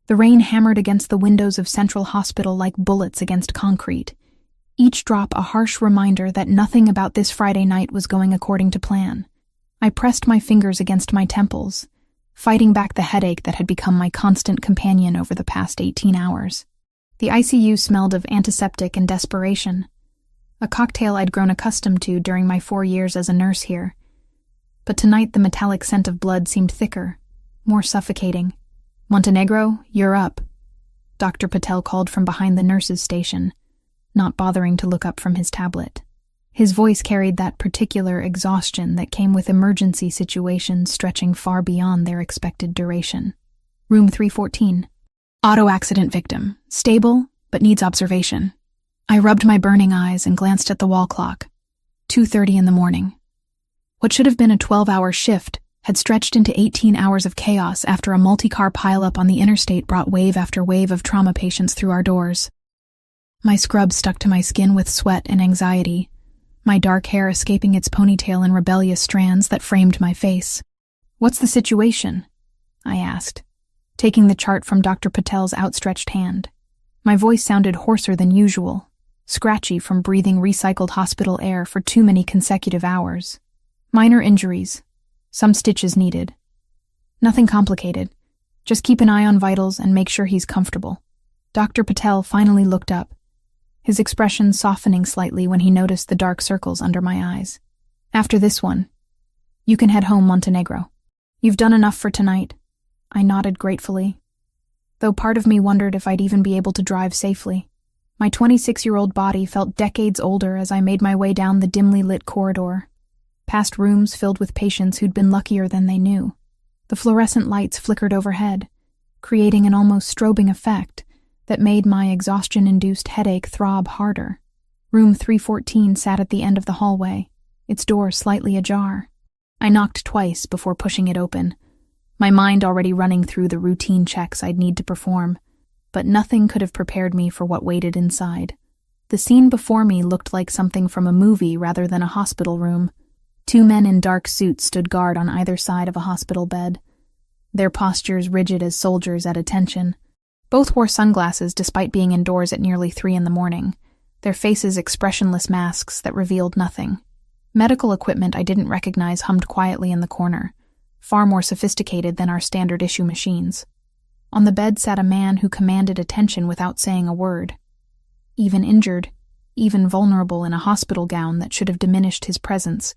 The rain hammered against the windows of Central Hospital like bullets against concrete, each drop a harsh reminder that nothing about this Friday night was going according to plan. I pressed my fingers against my temples, fighting back the headache that had become my constant companion over the past 18 hours. The ICU smelled of antiseptic and desperation, a cocktail I'd grown accustomed to during my 4 years as a nurse here. But tonight the metallic scent of blood seemed thicker, more suffocating. "Montenegro, you're up," Dr. Patel called from behind the nurse's station, not bothering to look up from his tablet. His voice carried that particular exhaustion that came with emergency situations stretching far beyond their expected duration. "Room 314. Auto accident victim. Stable, but needs observation." I rubbed my burning eyes and glanced at the wall clock. 2:30 in the morning. What should have been a 12-hour shift had stretched into 18 hours of chaos after a multi-car pileup on the interstate brought wave after wave of trauma patients through our doors. My scrub stuck to my skin with sweat and anxiety, my dark hair escaping its ponytail in rebellious strands that framed my face. "What's the situation?" I asked, taking the chart from Dr. Patel's outstretched hand. My voice sounded hoarser than usual, scratchy from breathing recycled hospital air for too many consecutive hours. "Minor injuries. Some stitches needed. Nothing complicated. Just keep an eye on vitals and make sure he's comfortable." Dr. Patel finally looked up, his expression softening slightly when he noticed the dark circles under my eyes. "After this one, you can head home, Montenegro. You've done enough for tonight." I nodded gratefully, though part of me wondered if I'd even be able to drive safely. My 26-year-old body felt decades older as I made my way down the dimly lit corridor, past rooms filled with patients who'd been luckier than they knew. The fluorescent lights flickered overhead, creating an almost strobing effect that made my exhaustion-induced headache throb harder. Room 314 sat at the end of the hallway, its door slightly ajar. I knocked twice before pushing it open, my mind already running through the routine checks I'd need to perform, but nothing could have prepared me for what waited inside. The scene before me looked like something from a movie rather than a hospital room. 2 men in dark suits stood guard on either side of a hospital bed, their postures rigid as soldiers at attention. Both wore sunglasses despite being indoors at nearly 3 in the morning, their faces expressionless masks that revealed nothing. Medical equipment I didn't recognize hummed quietly in the corner, far more sophisticated than our standard issue machines. On the bed sat a man who commanded attention without saying a word. Even injured, even vulnerable in a hospital gown that should have diminished his presence,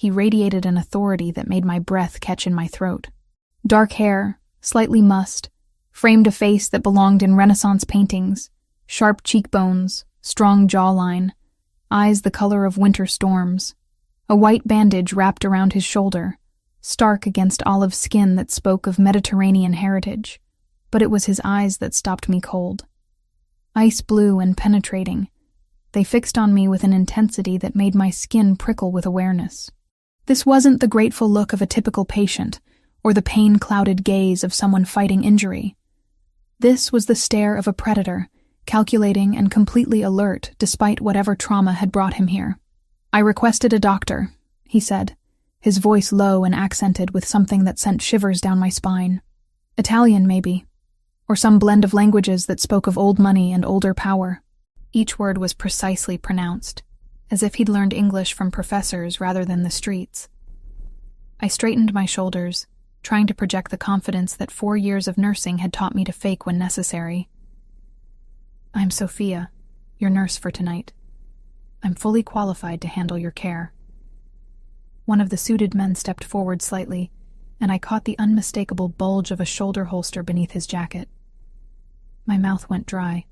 he radiated an authority that made my breath catch in my throat. Dark hair, slightly mussed, framed a face that belonged in Renaissance paintings, sharp cheekbones, strong jawline, eyes the color of winter storms. A white bandage wrapped around his shoulder, stark against olive skin that spoke of Mediterranean heritage, but it was his eyes that stopped me cold. Ice blue and penetrating, they fixed on me with an intensity that made my skin prickle with awareness. This wasn't the grateful look of a typical patient, or the pain-clouded gaze of someone fighting injury. This was the stare of a predator, calculating and completely alert despite whatever trauma had brought him here. "I requested a doctor," he said, his voice low and accented with something that sent shivers down my spine. "Italian, maybe, or some blend of languages that spoke of old money and older power." Each word was precisely pronounced, as if he'd learned English from professors rather than the streets. I straightened my shoulders, trying to project the confidence that 4 years of nursing had taught me to fake when necessary. "I'm Sophia, your nurse for tonight. I'm fully qualified to handle your care." One of the suited men stepped forward slightly, and I caught the unmistakable bulge of a shoulder holster beneath his jacket. My mouth went dry,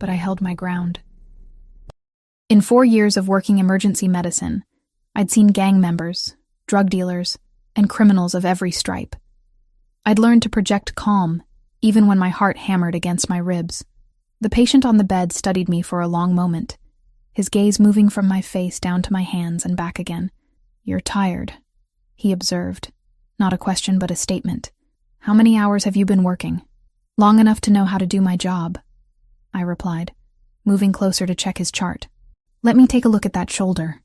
but I held my ground. In 4 years of working emergency medicine, I'd seen gang members, drug dealers, and criminals of every stripe. I'd learned to project calm, even when my heart hammered against my ribs. The patient on the bed studied me for a long moment, his gaze moving from my face down to my hands and back again. "You're tired," he observed. Not a question but a statement. "How many hours have you been working?" "Long enough to know how to do my job," I replied, moving closer to check his chart. "Let me take a look at that shoulder.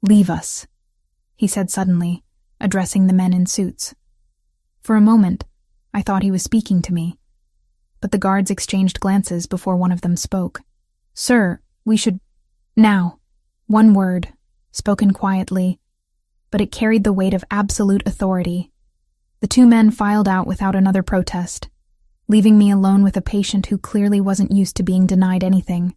Leave us," he said suddenly, addressing the men in suits. For a moment, I thought he was speaking to me, but the guards exchanged glances before one of them spoke. "Sir, we should— now." One word, spoken quietly, but it carried the weight of absolute authority. The two men filed out without another protest, leaving me alone with a patient who clearly wasn't used to being denied anything.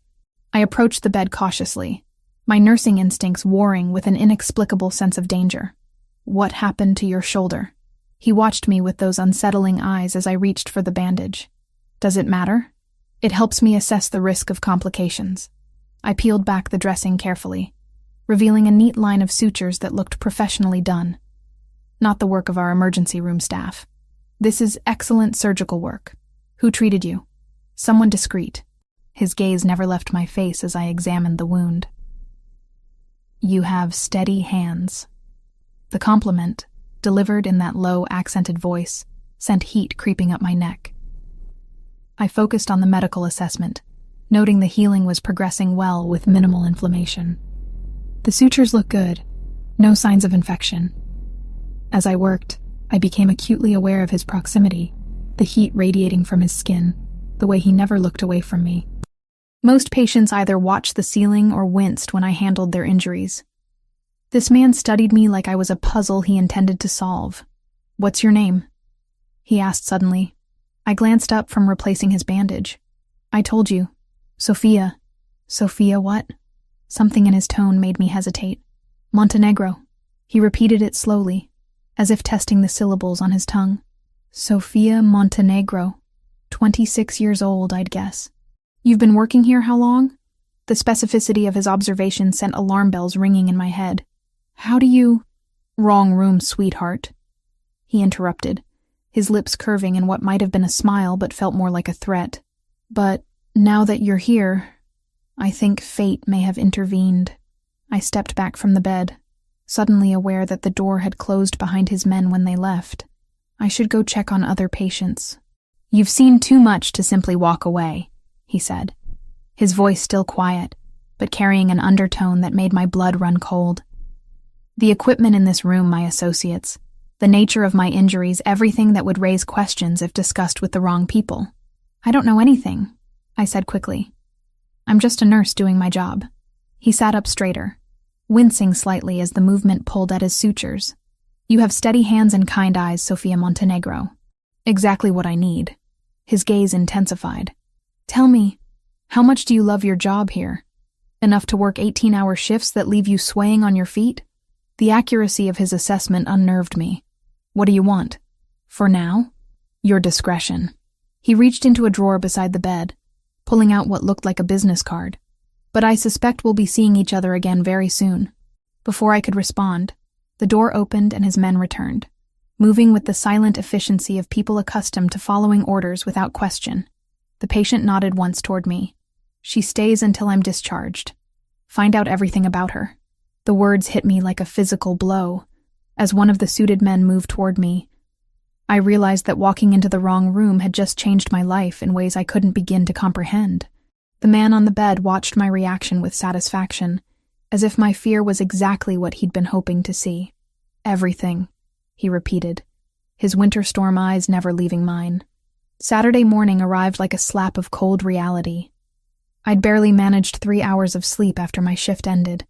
I approached the bed cautiously, my nursing instincts warring with an inexplicable sense of danger. "What happened to your shoulder?" He watched me with those unsettling eyes as I reached for the bandage. "Does it matter?" "It helps me assess the risk of complications." I peeled back the dressing carefully, revealing a neat line of sutures that looked professionally done. Not the work of our emergency room staff. "This is excellent surgical work. Who treated you?" "Someone discreet." His gaze never left my face as I examined the wound. "You have steady hands." The compliment, delivered in that low, accented voice, sent heat creeping up my neck. I focused on the medical assessment, noting the healing was progressing well with minimal inflammation. The sutures looked good, no signs of infection. As I worked, I became acutely aware of his proximity, the heat radiating from his skin, the way he never looked away from me. Most patients either watched the ceiling or winced when I handled their injuries. This man studied me like I was a puzzle he intended to solve. "What's your name?" he asked suddenly. I glanced up from replacing his bandage. "I told you. Sophia." "Sophia what?" Something in his tone made me hesitate. "Montenegro." He repeated it slowly, as if testing the syllables on his tongue. "Sophia Montenegro. 26 years old, I'd guess." "You've been working here how long?" The specificity of his observation sent alarm bells ringing in my head. "How do you—" "Wrong room, sweetheart," he interrupted, his lips curving in what might have been a smile but felt more like a threat. "But now that you're here, I think fate may have intervened." I stepped back from the bed, suddenly aware that the door had closed behind his men when they left. I should go check on other patients. "You've seen too much to simply walk away," he said, his voice still quiet, but carrying an undertone that made my blood run cold. "The equipment in this room, my associates, the nature of my injuries, everything that would raise questions if discussed with the wrong people." "I don't know anything," I said quickly. "I'm just a nurse doing my job." He sat up straighter, wincing slightly as the movement pulled at his sutures. "You have steady hands and kind eyes, Sophia Montenegro. Exactly what I need." His gaze intensified. "Tell me, how much do you love your job here? Enough to work 18-hour shifts that leave you swaying on your feet?" The accuracy of his assessment unnerved me. "What do you want?" "For now, your discretion." He reached into a drawer beside the bed, pulling out what looked like a business card. "But I suspect we'll be seeing each other again very soon." Before I could respond, the door opened and his men returned, moving with the silent efficiency of people accustomed to following orders without question. The patient nodded once toward me. "She stays until I'm discharged. Find out everything about her." The words hit me like a physical blow. As one of the suited men moved toward me, I realized that walking into the wrong room had just changed my life in ways I couldn't begin to comprehend. The man on the bed watched my reaction with satisfaction, as if my fear was exactly what he'd been hoping to see. "Everything," he repeated, his winter storm eyes never leaving mine. Saturday morning arrived like a slap of cold reality. I'd barely managed 3 hours of sleep after my shift ended,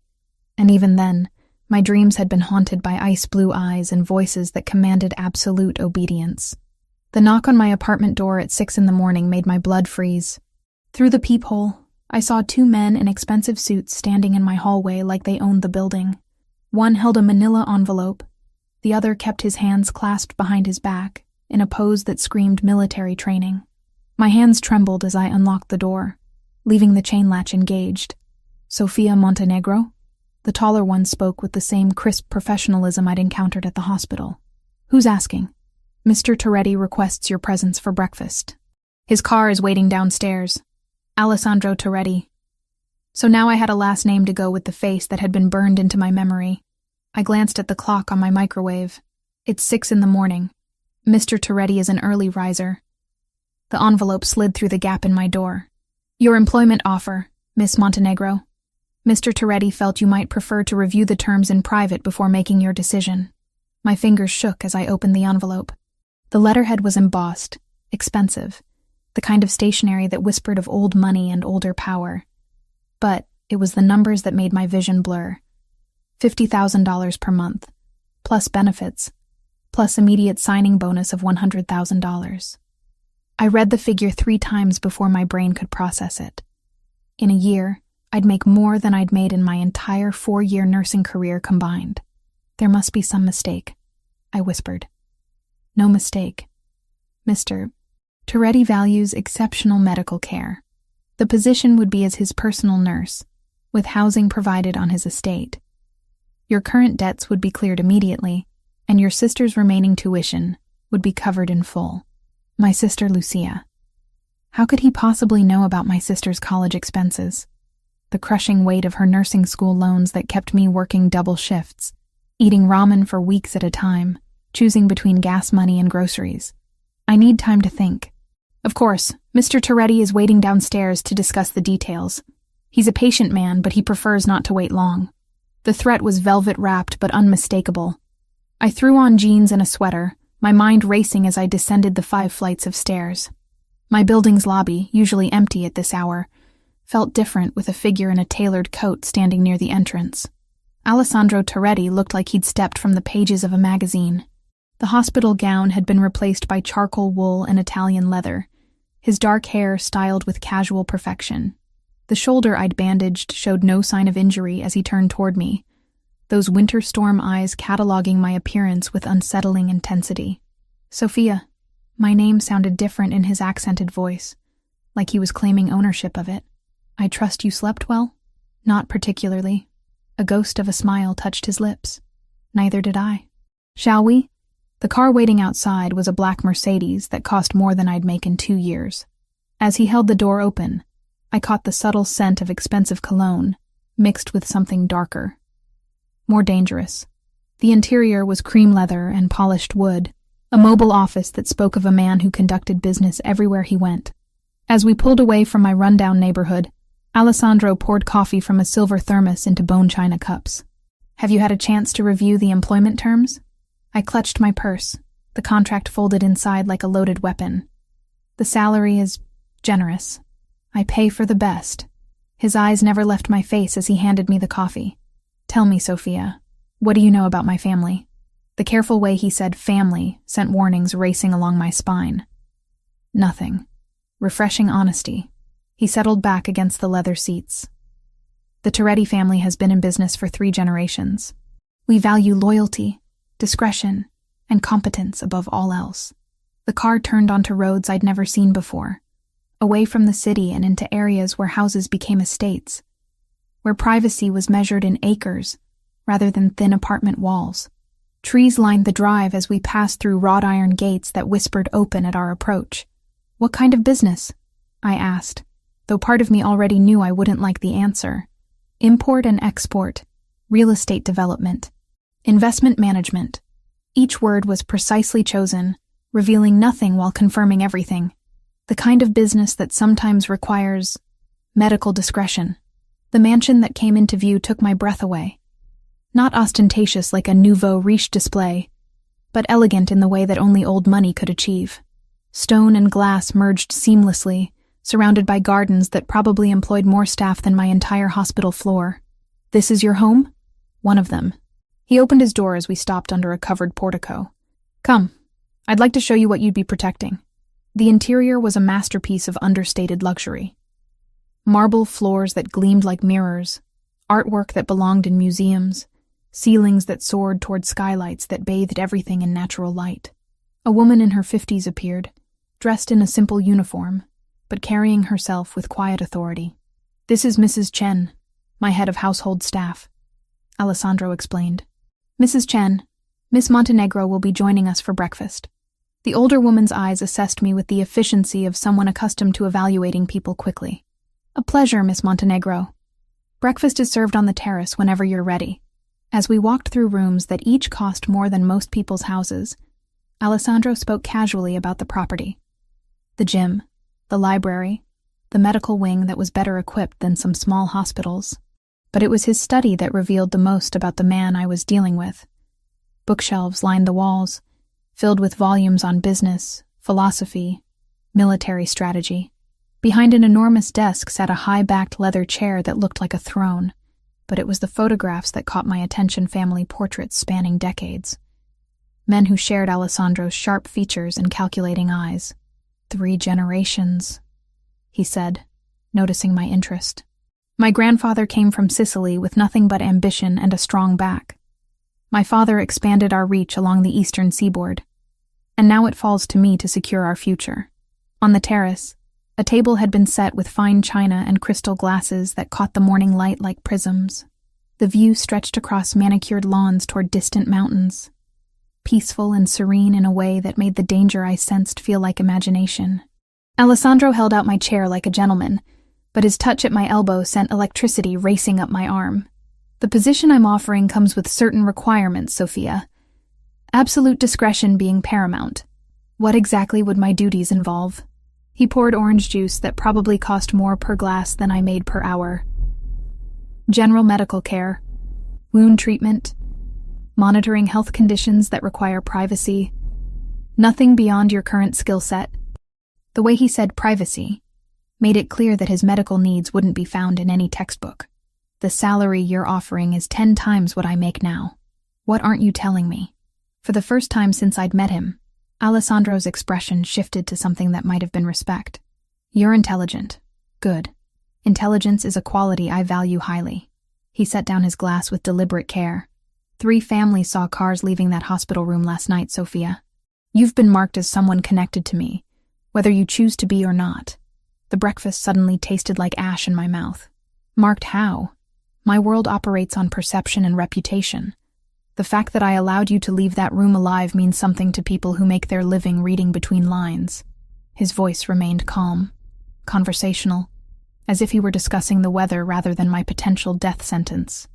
and even then, my dreams had been haunted by ice-blue eyes and voices that commanded absolute obedience. The knock on my apartment door at 6 a.m. made my blood freeze. Through the peephole, I saw 2 men in expensive suits standing in my hallway like they owned the building. One held a manila envelope, the other kept his hands clasped behind his back, in a pose that screamed military training. My hands trembled as I unlocked the door, leaving the chain latch engaged. "Sophia Montenegro?" The taller one spoke with the same crisp professionalism I'd encountered at the hospital. "Who's asking?" "Mr. Toretti requests your presence for breakfast. His car is waiting downstairs. Alessandro Toretti." So now I had a last name to go with the face that had been burned into my memory. I glanced at the clock on my microwave. It's 6 a.m. Mr. Toretti is an early riser. The envelope slid through the gap in my door. "Your employment offer, Miss Montenegro. Mr. Toretti felt you might prefer to review the terms in private before making your decision." My fingers shook as I opened the envelope. The letterhead was embossed, expensive, the kind of stationery that whispered of old money and older power. But it was the numbers that made my vision blur. $50,000 per month, plus benefits, plus immediate signing bonus of $100,000. I read the figure 3 times before my brain could process it. In a year, I'd make more than I'd made in my entire 4-year nursing career combined. There must be some mistake, I whispered. No mistake. Mr. Toretti values exceptional medical care. The position would be as his personal nurse, with housing provided on his estate. Your current debts would be cleared immediately, and your sister's remaining tuition would be covered in full. My sister Lucia. How could he possibly know about my sister's college expenses? The crushing weight of her nursing school loans that kept me working double shifts, eating ramen for weeks at a time, choosing between gas money and groceries. I need time to think. Of course, Mr. Toretti is waiting downstairs to discuss the details. He's a patient man, but he prefers not to wait long. The threat was velvet-wrapped but unmistakable. I threw on jeans and a sweater, my mind racing as I descended the 5 flights of stairs. My building's lobby, usually empty at this hour, felt different with a figure in a tailored coat standing near the entrance. Alessandro Toretti looked like he'd stepped from the pages of a magazine. The hospital gown had been replaced by charcoal wool and Italian leather, his dark hair styled with casual perfection. The shoulder I'd bandaged showed no sign of injury as he turned toward me, those winter storm eyes cataloging my appearance with unsettling intensity. Sophia. My name sounded different in his accented voice, like he was claiming ownership of it. I trust you slept well? Not particularly. A ghost of a smile touched his lips. Neither did I. Shall we? The car waiting outside was a black Mercedes that cost more than I'd make in 2 years. As he held the door open, I caught the subtle scent of expensive cologne, mixed with something darker. More dangerous. The interior was cream leather and polished wood, a mobile office that spoke of a man who conducted business everywhere he went. As we pulled away from my rundown neighborhood, Alessandro poured coffee from a silver thermos into bone china cups. Have you had a chance to review the employment terms? I clutched my purse, the contract folded inside like a loaded weapon. The salary is generous. I pay for the best. His eyes never left my face as he handed me the coffee. Tell me, Sophia, what do you know about my family? The careful way he said family sent warnings racing along my spine. Nothing. Refreshing honesty. He settled back against the leather seats. The Toretti family has been in business for 3 generations. We value loyalty, discretion, and competence above all else. The car turned onto roads I'd never seen before, away from the city and into areas where houses became estates, where privacy was measured in acres rather than thin apartment walls. Trees lined the drive as we passed through wrought iron gates that whispered open at our approach. What kind of business? I asked, though part of me already knew I wouldn't like the answer. Import and export, real estate development, investment management. Each word was precisely chosen, revealing nothing while confirming everything. The kind of business that sometimes requires medical discretion. The mansion that came into view took my breath away. Not ostentatious like a nouveau riche display, but elegant in the way that only old money could achieve. Stone and glass merged seamlessly, surrounded by gardens that probably employed more staff than my entire hospital floor. This is your home? One of them. He opened his door as we stopped under a covered portico. Come, I'd like to show you what you'd be protecting. The interior was a masterpiece of understated luxury. Marble floors that gleamed like mirrors, artwork that belonged in museums, ceilings that soared toward skylights that bathed everything in natural light. A woman in her 50s appeared, dressed in a simple uniform, but carrying herself with quiet authority. This is Mrs. Chen, my head of household staff, Alessandro explained. Mrs. Chen, Miss Montenegro will be joining us for breakfast. The older woman's eyes assessed me with the efficiency of someone accustomed to evaluating people quickly. A pleasure, Miss Montenegro. Breakfast is served on the terrace whenever you're ready. As we walked through rooms that each cost more than most people's houses, Alessandro spoke casually about the property. The gym, the library, the medical wing that was better equipped than some small hospitals. But it was his study that revealed the most about the man I was dealing with. Bookshelves lined the walls, filled with volumes on business, philosophy, Military strategy. Behind an enormous desk sat a high-backed leather chair that looked like a throne, but it was the photographs that caught my attention, family portraits spanning decades. Men who shared Alessandro's sharp features and calculating eyes. 3 generations, he said, noticing my interest. My grandfather came from Sicily with nothing but ambition and a strong back. My father expanded our reach along the eastern seaboard, and now it falls to me to secure our future. On the terrace, a table had been set with fine china and crystal glasses that caught the morning light like prisms. The view stretched across manicured lawns toward distant mountains, peaceful and serene in a way that made the danger I sensed feel like imagination. Alessandro held out my chair like a gentleman, but his touch at my elbow sent electricity racing up my arm. The position I'm offering comes with certain requirements, Sophia. Absolute discretion being paramount. What exactly would my duties involve? He poured orange juice that probably cost more per glass than I made per hour. General medical care, wound treatment, monitoring health conditions that require privacy. Nothing beyond your current skill set. The way he said privacy made it clear that his medical needs wouldn't be found in any textbook. The salary you're offering is 10 times what I make now. What aren't you telling me? For the first time since I'd met him, Alessandro's expression shifted to something that might have been respect. You're intelligent. Good. Intelligence is a quality I value highly. He set down his glass with deliberate care. 3 families saw cars leaving that hospital room last night, Sophia. You've been marked as someone connected to me, whether you choose to be or not. The breakfast suddenly tasted like ash in my mouth. Marked how? My world operates on perception and reputation. The fact that I allowed you to leave that room alive means something to people who make their living reading between lines. His voice remained calm, conversational, as if he were discussing the weather rather than my potential death sentence.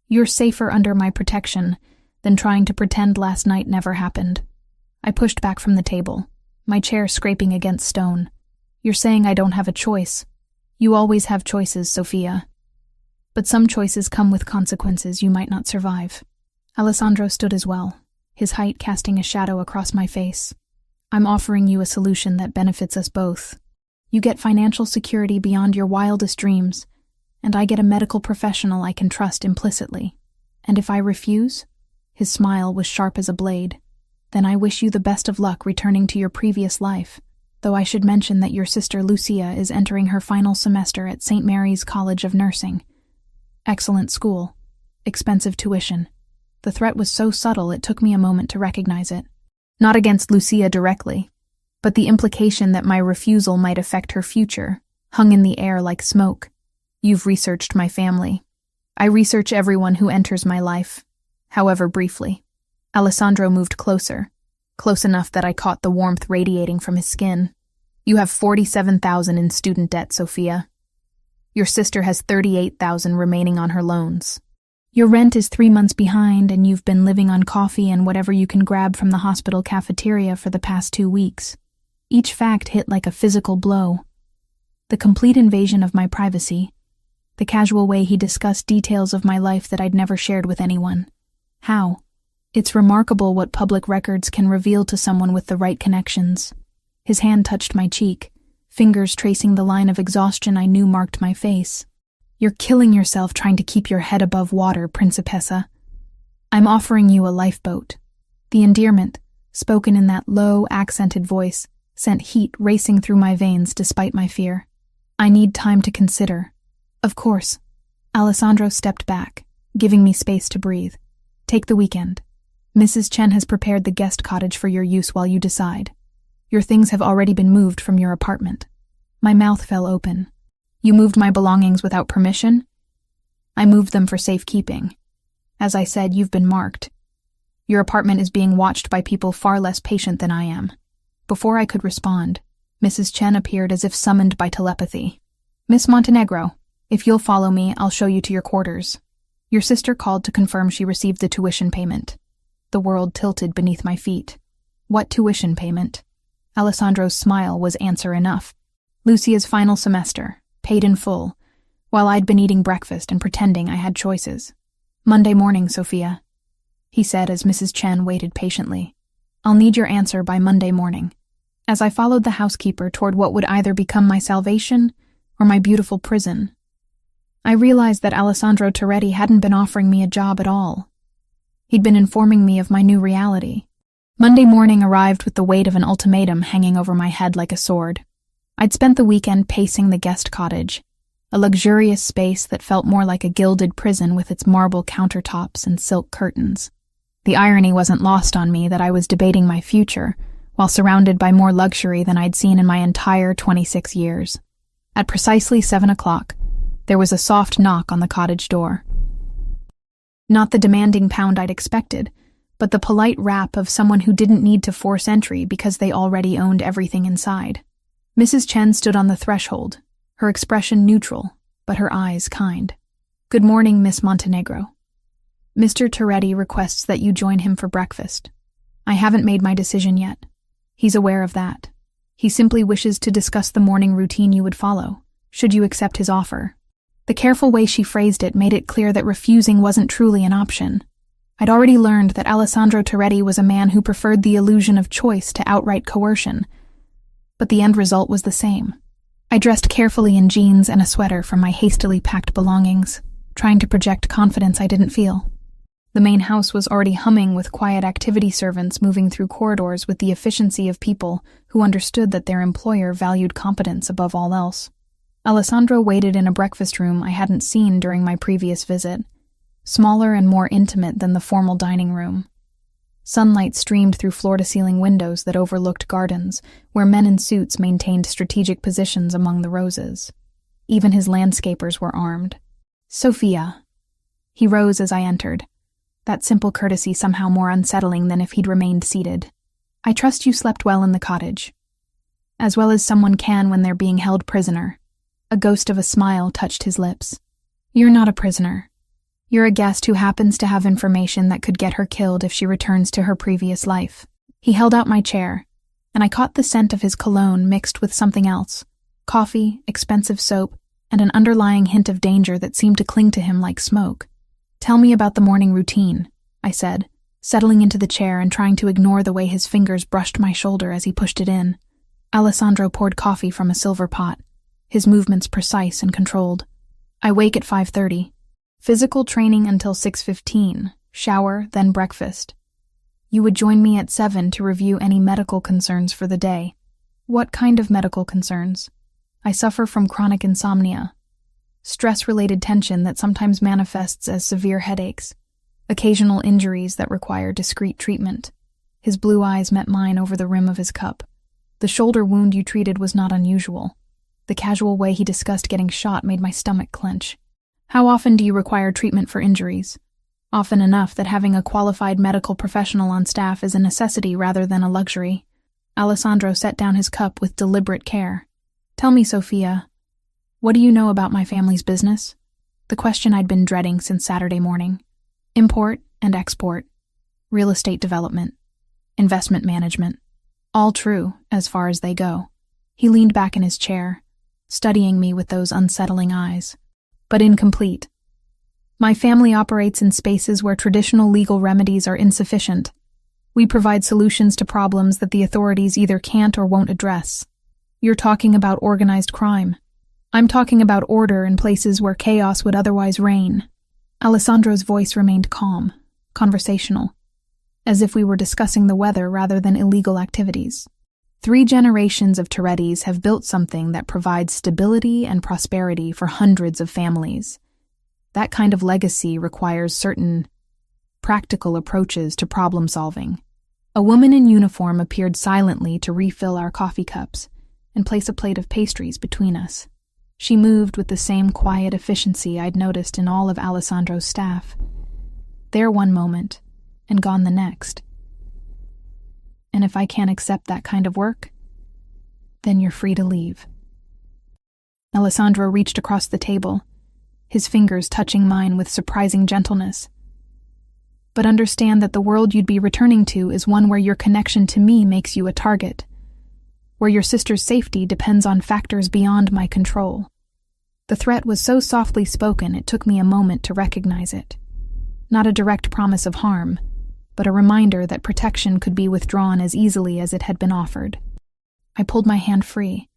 You're safer under my protection than trying to pretend last night never happened. I pushed back from the table, my chair scraping against stone. You're saying I don't have a choice. You always have choices, Sophia. But some choices come with consequences you might not survive. Alessandro stood as well, his height casting a shadow across my face. I'm offering you a solution that benefits us both. You get financial security beyond your wildest dreams, and I get a medical professional I can trust implicitly. And if I refuse, his smile was sharp as a blade, then I wish you the best of luck returning to your previous life, though I should mention that your sister Lucia is entering her final semester at St. Mary's College of Nursing. Excellent school. Expensive tuition. The threat was so subtle it took me a moment to recognize it. Not against Lucia directly, but the implication that my refusal might affect her future hung in the air like smoke. You've researched my family. I research everyone who enters my life, however briefly. Alessandro moved closer, close enough that I caught the warmth radiating from his skin. You have $47,000 in student debt, Sophia. Your sister has $38,000 remaining on her loans. Your rent is 3 months behind, and you've been living on coffee and whatever you can grab from the hospital cafeteria for the past 2 weeks. Each fact hit like a physical blow. The complete invasion of my privacy. The casual way he discussed details of my life that I'd never shared with anyone. How? It's remarkable what public records can reveal to someone with the right connections. His hand touched my cheek, fingers tracing the line of exhaustion I knew marked my face. You're killing yourself trying to keep your head above water, Principessa. I'm offering you a lifeboat. The endearment, spoken in that low, accented voice, sent heat racing through my veins despite my fear. I need time to consider. Of course. Alessandro stepped back, giving me space to breathe. Take the weekend. Mrs. Chen has prepared the guest cottage for your use while you decide. Your things have already been moved from your apartment. My mouth fell open. You moved my belongings without permission? I moved them for safekeeping. As I said, you've been marked. Your apartment is being watched by people far less patient than I am. Before I could respond, Mrs. Chen appeared as if summoned by telepathy. Miss Montenegro, if you'll follow me, I'll show you to your quarters. Your sister called to confirm she received the tuition payment. The world tilted beneath my feet. What tuition payment? Alessandro's smile was answer enough. Lucia's final semester. Paid in full, while I'd been eating breakfast and pretending I had choices. Monday morning, Sophia, he said as Mrs. Chen waited patiently. I'll need your answer by Monday morning. as I followed the housekeeper toward what would either become my salvation or my beautiful prison. I realized that Alessandro Toretti hadn't been offering me a job at all. He'd been informing me of my new reality. Monday morning arrived with the weight of an ultimatum hanging over my head like a sword. I'd spent the weekend pacing the guest cottage, a luxurious space that felt more like a gilded prison with its marble countertops and silk curtains. The irony wasn't lost on me that I was debating my future, while surrounded by more luxury than I'd seen in my entire 26 years. At precisely 7 o'clock, there was a soft knock on the cottage door. Not the demanding pound I'd expected, but the polite rap of someone who didn't need to force entry because they already owned everything inside. Mrs. Chen stood on the threshold, her expression neutral, but her eyes kind. "Good morning, Miss Montenegro. Mr. Toretti requests that you join him for breakfast. I haven't made my decision yet. He's aware of that. He simply wishes to discuss the morning routine you would follow, should you accept his offer." The careful way she phrased it made it clear that refusing wasn't truly an option. I'd already learned that Alessandro Toretti was a man who preferred the illusion of choice to outright coercion, but the end result was the same. I dressed carefully in jeans and a sweater from my hastily packed belongings, trying to project confidence I didn't feel. The main house was already humming with quiet activity servants moving through corridors with the efficiency of people who understood that their employer valued competence above all else. Alessandro waited in a breakfast room I hadn't seen during my previous visit, smaller and more intimate than the formal dining room. Sunlight streamed through floor-to-ceiling windows that overlooked gardens, where men in suits maintained strategic positions among the roses. Even his landscapers were armed. "Sophia." He rose as I entered, that simple courtesy somehow more unsettling than if he'd remained seated. "I trust you slept well in the cottage, as well as someone can when they're being held prisoner." A ghost of a smile touched his lips. "You're not a prisoner. You're a guest who happens to have information that could get her killed if she returns to her previous life." He held out my chair, and I caught the scent of his cologne mixed with something else, coffee, expensive soap, and an underlying hint of danger that seemed to cling to him like smoke. "Tell me about the morning routine," I said, settling into the chair and trying to ignore the way his fingers brushed my shoulder as he pushed it in. Alessandro poured coffee from a silver pot, his movements precise and controlled. "I wake at 5:30. Physical training until 6:15, shower, then breakfast. You would join me at 7 to review any medical concerns for the day." "What kind of medical concerns?" "I suffer from chronic insomnia, stress-related tension that sometimes manifests as severe headaches, occasional injuries that require discreet treatment." His blue eyes met mine over the rim of his cup. "The shoulder wound you treated was not unusual." The casual way he discussed getting shot made my stomach clench. "How often do you require treatment for injuries?" "Often enough that having a qualified medical professional on staff is a necessity rather than a luxury." Alessandro set down his cup with deliberate care. "Tell me, Sophia, what do you know about my family's business?" The question I'd been dreading since Saturday morning. "Import and export, real estate development, investment management. All true, as far as they go." He leaned back in his chair, studying me with those unsettling eyes. "But incomplete. My family operates in spaces where traditional legal remedies are insufficient. We provide solutions to problems that the authorities either can't or won't address." "You're talking about organized crime." "I'm talking about order in places where chaos would otherwise reign." Alessandro's voice remained calm, conversational, as if we were discussing the weather rather than illegal activities. 3 generations of Torettis have built something that provides stability and prosperity for hundreds of families. That kind of legacy requires certain practical approaches to problem solving. A woman in uniform appeared silently to refill our coffee cups and place a plate of pastries between us. She moved with the same quiet efficiency I'd noticed in all of Alessandro's staff. There one moment, and gone the next. And if I can't accept that kind of work, then you're free to leave. Alessandro reached across the table, his fingers touching mine with surprising gentleness. "But understand that the world you'd be returning to is one where your connection to me makes you a target, where your sister's safety depends on factors beyond my control." The threat was so softly spoken it took me a moment to recognize it. Not a direct promise of harm, but a reminder that protection could be withdrawn as easily as it had been offered. I pulled my hand free,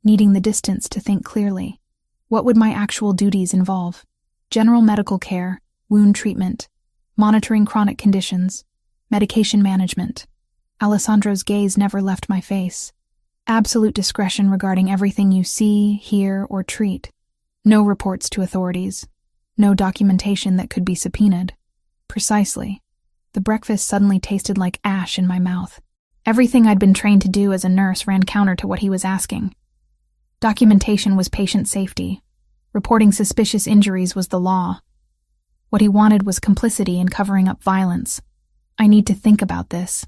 needing the distance to think clearly. What would my actual duties involve? General medical care, wound treatment, monitoring chronic conditions, medication management. Alessandro's gaze never left my face. Absolute discretion regarding everything you see, hear, or treat. No reports to authorities. No documentation that could be subpoenaed. Precisely. The breakfast suddenly tasted like ash in my mouth. Everything I'd been trained to do as a nurse ran counter to what he was asking. Documentation was patient safety. Reporting suspicious injuries was the law. What he wanted was complicity in covering up violence. I need to think about this.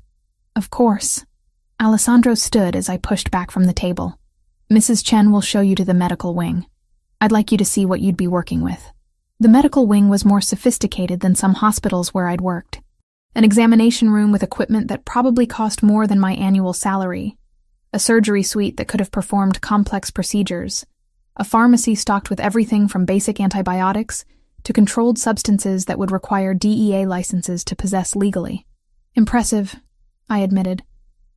Of course. Alessandro stood as I pushed back from the table. Mrs. Chen will show you to the medical wing. I'd like you to see what you'd be working with. The medical wing was more sophisticated than some hospitals where I'd worked. An examination room with equipment that probably cost more than my annual salary. A surgery suite that could have performed complex procedures. A pharmacy stocked with everything from basic antibiotics to controlled substances that would require DEA licenses to possess legally. Impressive, I admitted,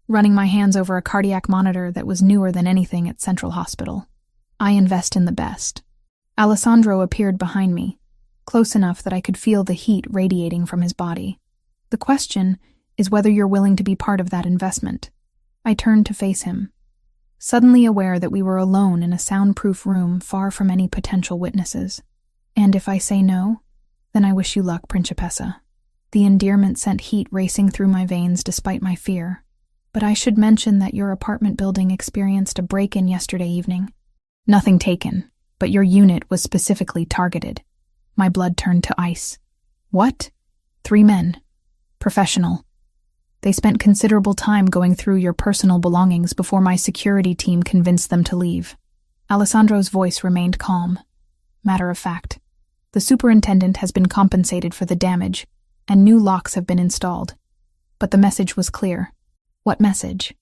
running my hands over a cardiac monitor that was newer than anything at Central Hospital. I invest in the best. Alessandro appeared behind me, close enough that I could feel the heat radiating from his body. The question is whether you're willing to be part of that investment. I turned to face him, suddenly aware that we were alone in a soundproof room far from any potential witnesses. And if I say no, then I wish you luck, Principessa. The endearment sent heat racing through my veins despite my fear. But I should mention that your apartment building experienced a break-in yesterday evening. Nothing taken, but your unit was specifically targeted. My blood turned to ice. What? 3 men. Professional. They spent considerable time going through your personal belongings before my security team convinced them to leave. Alessandro's voice remained calm. Matter of fact, the superintendent has been compensated for the damage, and new locks have been installed. But the message was clear. What message?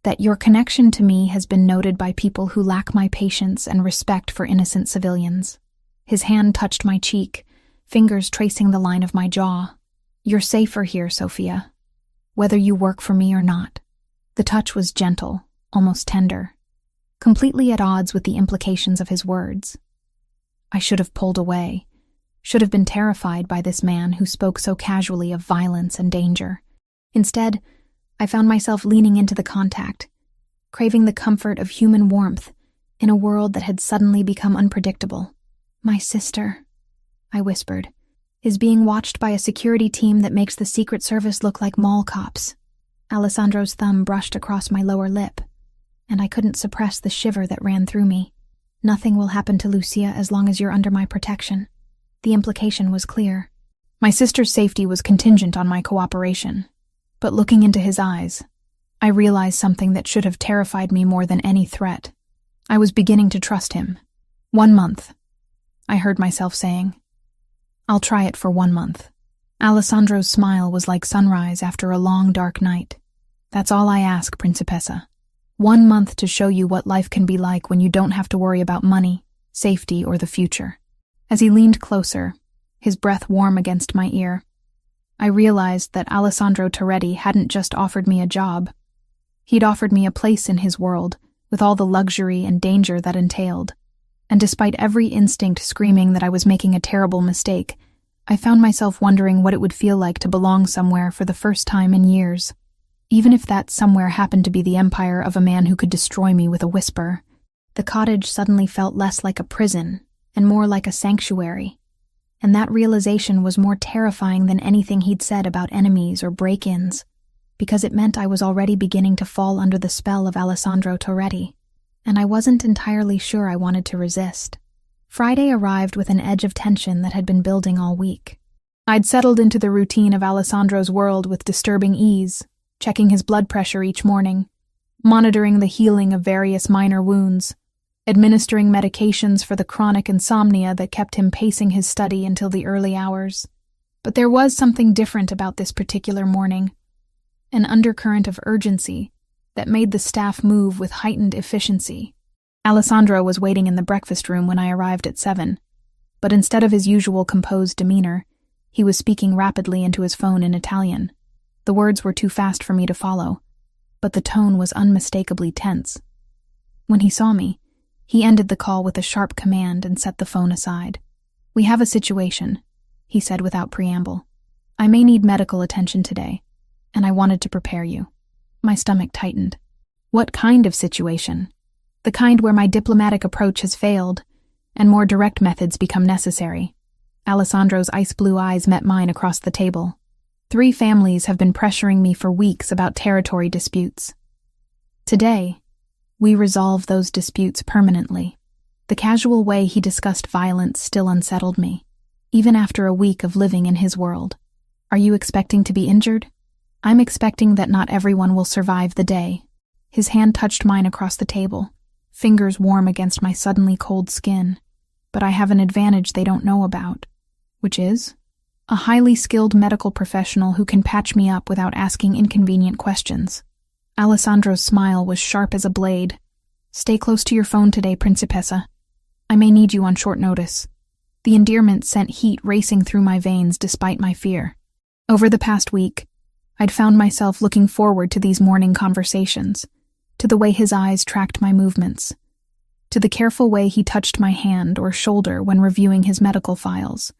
That your connection to me has been noted by people who lack my patience and respect for innocent civilians. His hand touched my cheek, fingers tracing the line of my jaw. You're safer here, Sophia, whether you work for me or not. The touch was gentle, almost tender, completely at odds with the implications of his words. I should have pulled away, should have been terrified by this man who spoke so casually of violence and danger. Instead, I found myself leaning into the contact, craving the comfort of human warmth in a world that had suddenly become unpredictable. My sister, I whispered, is being watched by a security team that makes the Secret Service look like mall cops. Alessandro's thumb brushed across my lower lip, and I couldn't suppress the shiver that ran through me. Nothing will happen to Lucia as long as you're under my protection. The implication was clear. My sister's safety was contingent on my cooperation. But looking into his eyes, I realized something that should have terrified me more than any threat. I was beginning to trust him. 1 month, I heard myself saying. I'll try it for 1 month. Alessandro's smile was like sunrise after a long, dark night. That's all I ask, Principessa. 1 month to show you what life can be like when you don't have to worry about money, safety, or the future. As he leaned closer, his breath warm against my ear, I realized that Alessandro Toretti hadn't just offered me a job. He'd offered me a place in his world, with all the luxury and danger that entailed. And despite every instinct screaming that I was making a terrible mistake, I found myself wondering what it would feel like to belong somewhere for the first time in years. Even if that somewhere happened to be the empire of a man who could destroy me with a whisper, the cottage suddenly felt less like a prison and more like a sanctuary. And that realization was more terrifying than anything he'd said about enemies or break-ins, because it meant I was already beginning to fall under the spell of Alessandro Toretti, and I wasn't entirely sure I wanted to resist. Friday arrived with an edge of tension that had been building all week. I'd settled into the routine of Alessandro's world with disturbing ease, checking his blood pressure each morning, monitoring the healing of various minor wounds, administering medications for the chronic insomnia that kept him pacing his study until the early hours. But there was something different about this particular morning, an undercurrent of urgency that made the staff move with heightened efficiency. Alessandro was waiting in the breakfast room when I arrived at 7, but instead of his usual composed demeanor, he was speaking rapidly into his phone in Italian. The words were too fast for me to follow, but the tone was unmistakably tense. When he saw me, he ended the call with a sharp command and set the phone aside. "We have a situation," he said without preamble. "I may need medical attention today, and I wanted to prepare you." My stomach tightened. What kind of situation? The kind where my diplomatic approach has failed, and more direct methods become necessary. Alessandro's ice-blue eyes met mine across the table. 3 families have been pressuring me for weeks about territory disputes. Today, we resolve those disputes permanently. The casual way he discussed violence still unsettled me, even after a week of living in his world. "Are you expecting to be injured?" "I'm expecting that not everyone will survive the day." His hand touched mine across the table, fingers warm against my suddenly cold skin. "But I have an advantage they don't know about." "Which is?" "A highly skilled medical professional who can patch me up without asking inconvenient questions." Alessandro's smile was sharp as a blade. "Stay close to your phone today, Principessa. I may need you on short notice." The endearment sent heat racing through my veins despite my fear. Over the past week, I'd found myself looking forward to these morning conversations, to the way his eyes tracked my movements, to the careful way he touched my hand or shoulder when reviewing his medical files.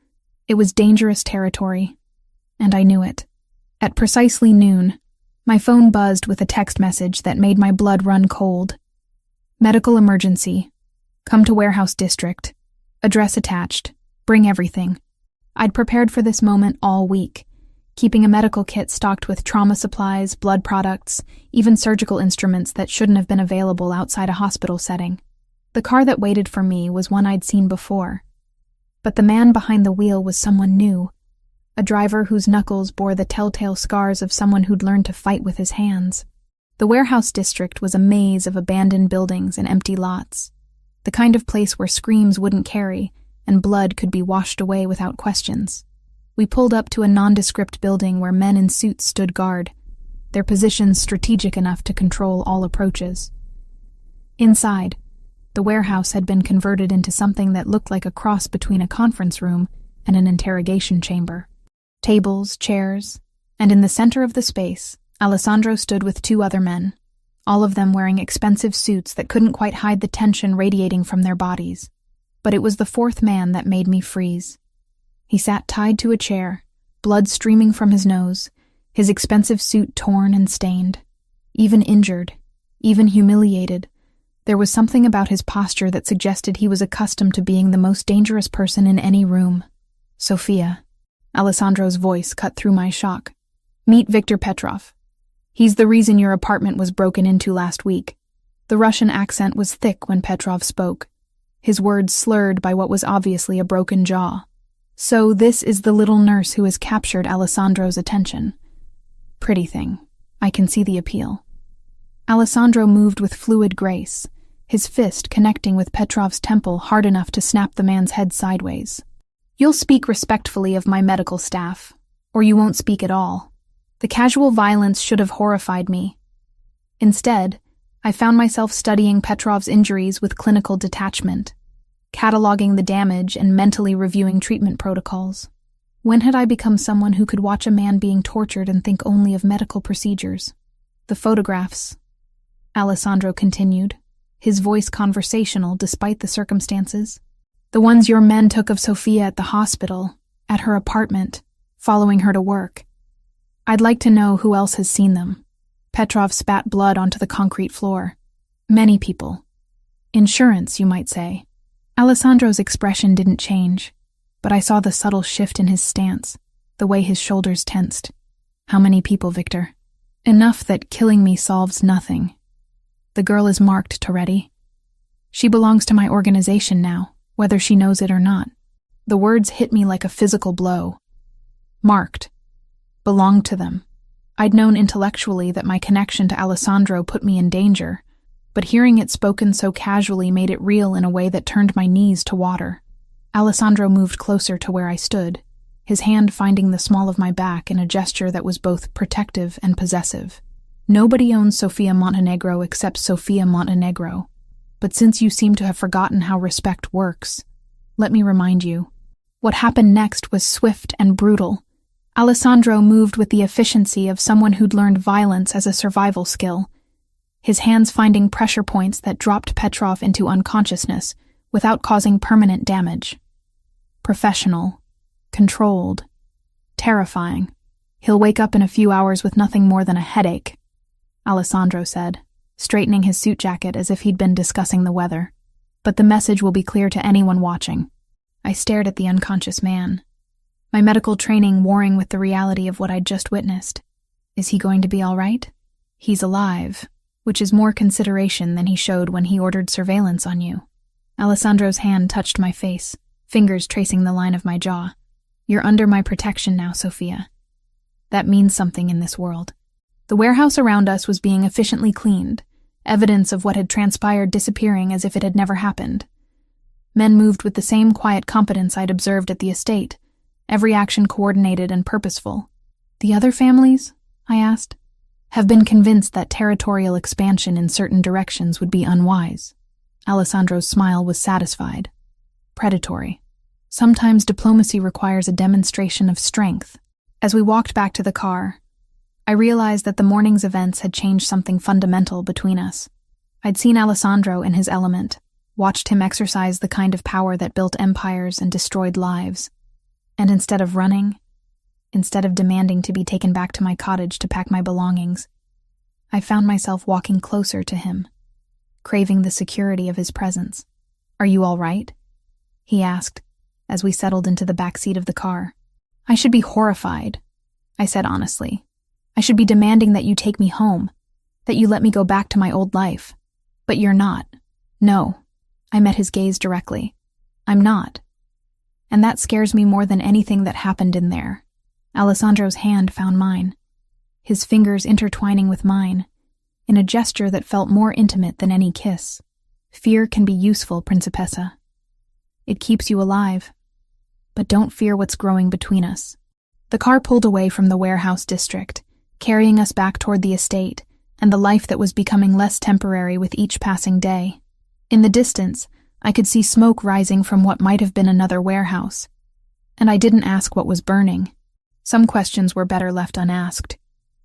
It was dangerous territory, and I knew it. At precisely noon, my phone buzzed with a text message that made my blood run cold. "Medical emergency. Come to Warehouse District. Address attached. Bring everything." I'd prepared for this moment all week, keeping a medical kit stocked with trauma supplies, blood products, even surgical instruments that shouldn't have been available outside a hospital setting. The car that waited for me was one I'd seen before, but the man behind the wheel was someone new, a driver whose knuckles bore the telltale scars of someone who'd learned to fight with his hands. The Warehouse District was a maze of abandoned buildings and empty lots, the kind of place where screams wouldn't carry and blood could be washed away without questions. We pulled up to a nondescript building where men in suits stood guard, their positions strategic enough to control all approaches. Inside, the warehouse had been converted into something that looked like a cross between a conference room and an interrogation chamber. Tables, chairs, and in the center of the space, Alessandro stood with 2 other men, all of them wearing expensive suits that couldn't quite hide the tension radiating from their bodies. But it was the 4th man that made me freeze. He sat tied to a chair, blood streaming from his nose, his expensive suit torn and stained. Even injured, even humiliated, there was something about his posture that suggested he was accustomed to being the most dangerous person in any room. "Sophia," Alessandro's voice cut through my shock. "Meet Viktor Petrov. He's the reason your apartment was broken into last week." The Russian accent was thick when Petrov spoke, his words slurred by what was obviously a broken jaw. "So this is the little nurse who has captured Alessandro's attention. Pretty thing. I can see the appeal." Alessandro moved with fluid grace, his fist connecting with Petrov's temple hard enough to snap the man's head sideways. "You'll speak respectfully of my medical staff, or you won't speak at all." The casual violence should have horrified me. Instead, I found myself studying Petrov's injuries with clinical detachment, cataloging the damage and mentally reviewing treatment protocols. When had I become someone who could watch a man being tortured and think only of medical procedures? "The photographs," Alessandro continued, his voice conversational despite the circumstances. "The ones your men took of Sophia at the hospital, at her apartment, following her to work. I'd like to know who else has seen them." Petrov spat blood onto the concrete floor. "Many people. Insurance, you might say." Alessandro's expression didn't change, but I saw the subtle shift in his stance, the way his shoulders tensed. "How many people, Victor?" "Enough that killing me solves nothing. The girl is marked, Toretti. She belongs to my organization now, whether she knows it or not." The words hit me like a physical blow. Marked. Belonged to them. I'd known intellectually that my connection to Alessandro put me in danger, but hearing it spoken so casually made it real in a way that turned my knees to water. Alessandro moved closer to where I stood, his hand finding the small of my back in a gesture that was both protective and possessive. "Nobody owns Sofia Montenegro except Sofia Montenegro. But since you seem to have forgotten how respect works, let me remind you." What happened next was swift and brutal. Alessandro moved with the efficiency of someone who'd learned violence as a survival skill, his hands finding pressure points that dropped Petrov into unconsciousness without causing permanent damage. Professional, controlled, terrifying. He'll wake up in a few hours with nothing more than a headache, Alessandro said, straightening his suit jacket as if he'd been discussing the weather. But the message will be clear to anyone watching. I stared at the unconscious man, my medical training warring with the reality of what I'd just witnessed. Is he going to be all right? He's alive, which is more consideration than he showed when he ordered surveillance on you. Alessandro's hand touched my face, fingers tracing the line of my jaw. You're under my protection now, Sophia. That means something in this world. The warehouse around us was being efficiently cleaned, evidence of what had transpired disappearing as if it had never happened. Men moved with the same quiet competence I'd observed at the estate, every action coordinated and purposeful. The other families, I asked, have been convinced that territorial expansion in certain directions would be unwise. Alessandro's smile was satisfied. Predatory. Sometimes diplomacy requires a demonstration of strength. As we walked back to the car, I realized that the morning's events had changed something fundamental between us. I'd seen Alessandro in his element, watched him exercise the kind of power that built empires and destroyed lives. And instead of running, instead of demanding to be taken back to my cottage to pack my belongings, I found myself walking closer to him, craving the security of his presence. Are you all right? He asked, as we settled into the back seat of the car. I should be horrified, I said honestly. I should be demanding that you take me home, that you let me go back to my old life. But you're not. No. I met his gaze directly. I'm not. And that scares me more than anything that happened in there. Alessandro's hand found mine, his fingers intertwining with mine, in a gesture that felt more intimate than any kiss. Fear can be useful, Principessa. It keeps you alive. But don't fear what's growing between us. The car pulled away from the warehouse district, carrying us back toward the estate and the life that was becoming less temporary with each passing day. In the distance, I could see smoke rising from what might have been another warehouse. And I didn't ask what was burning. Some questions were better left unasked,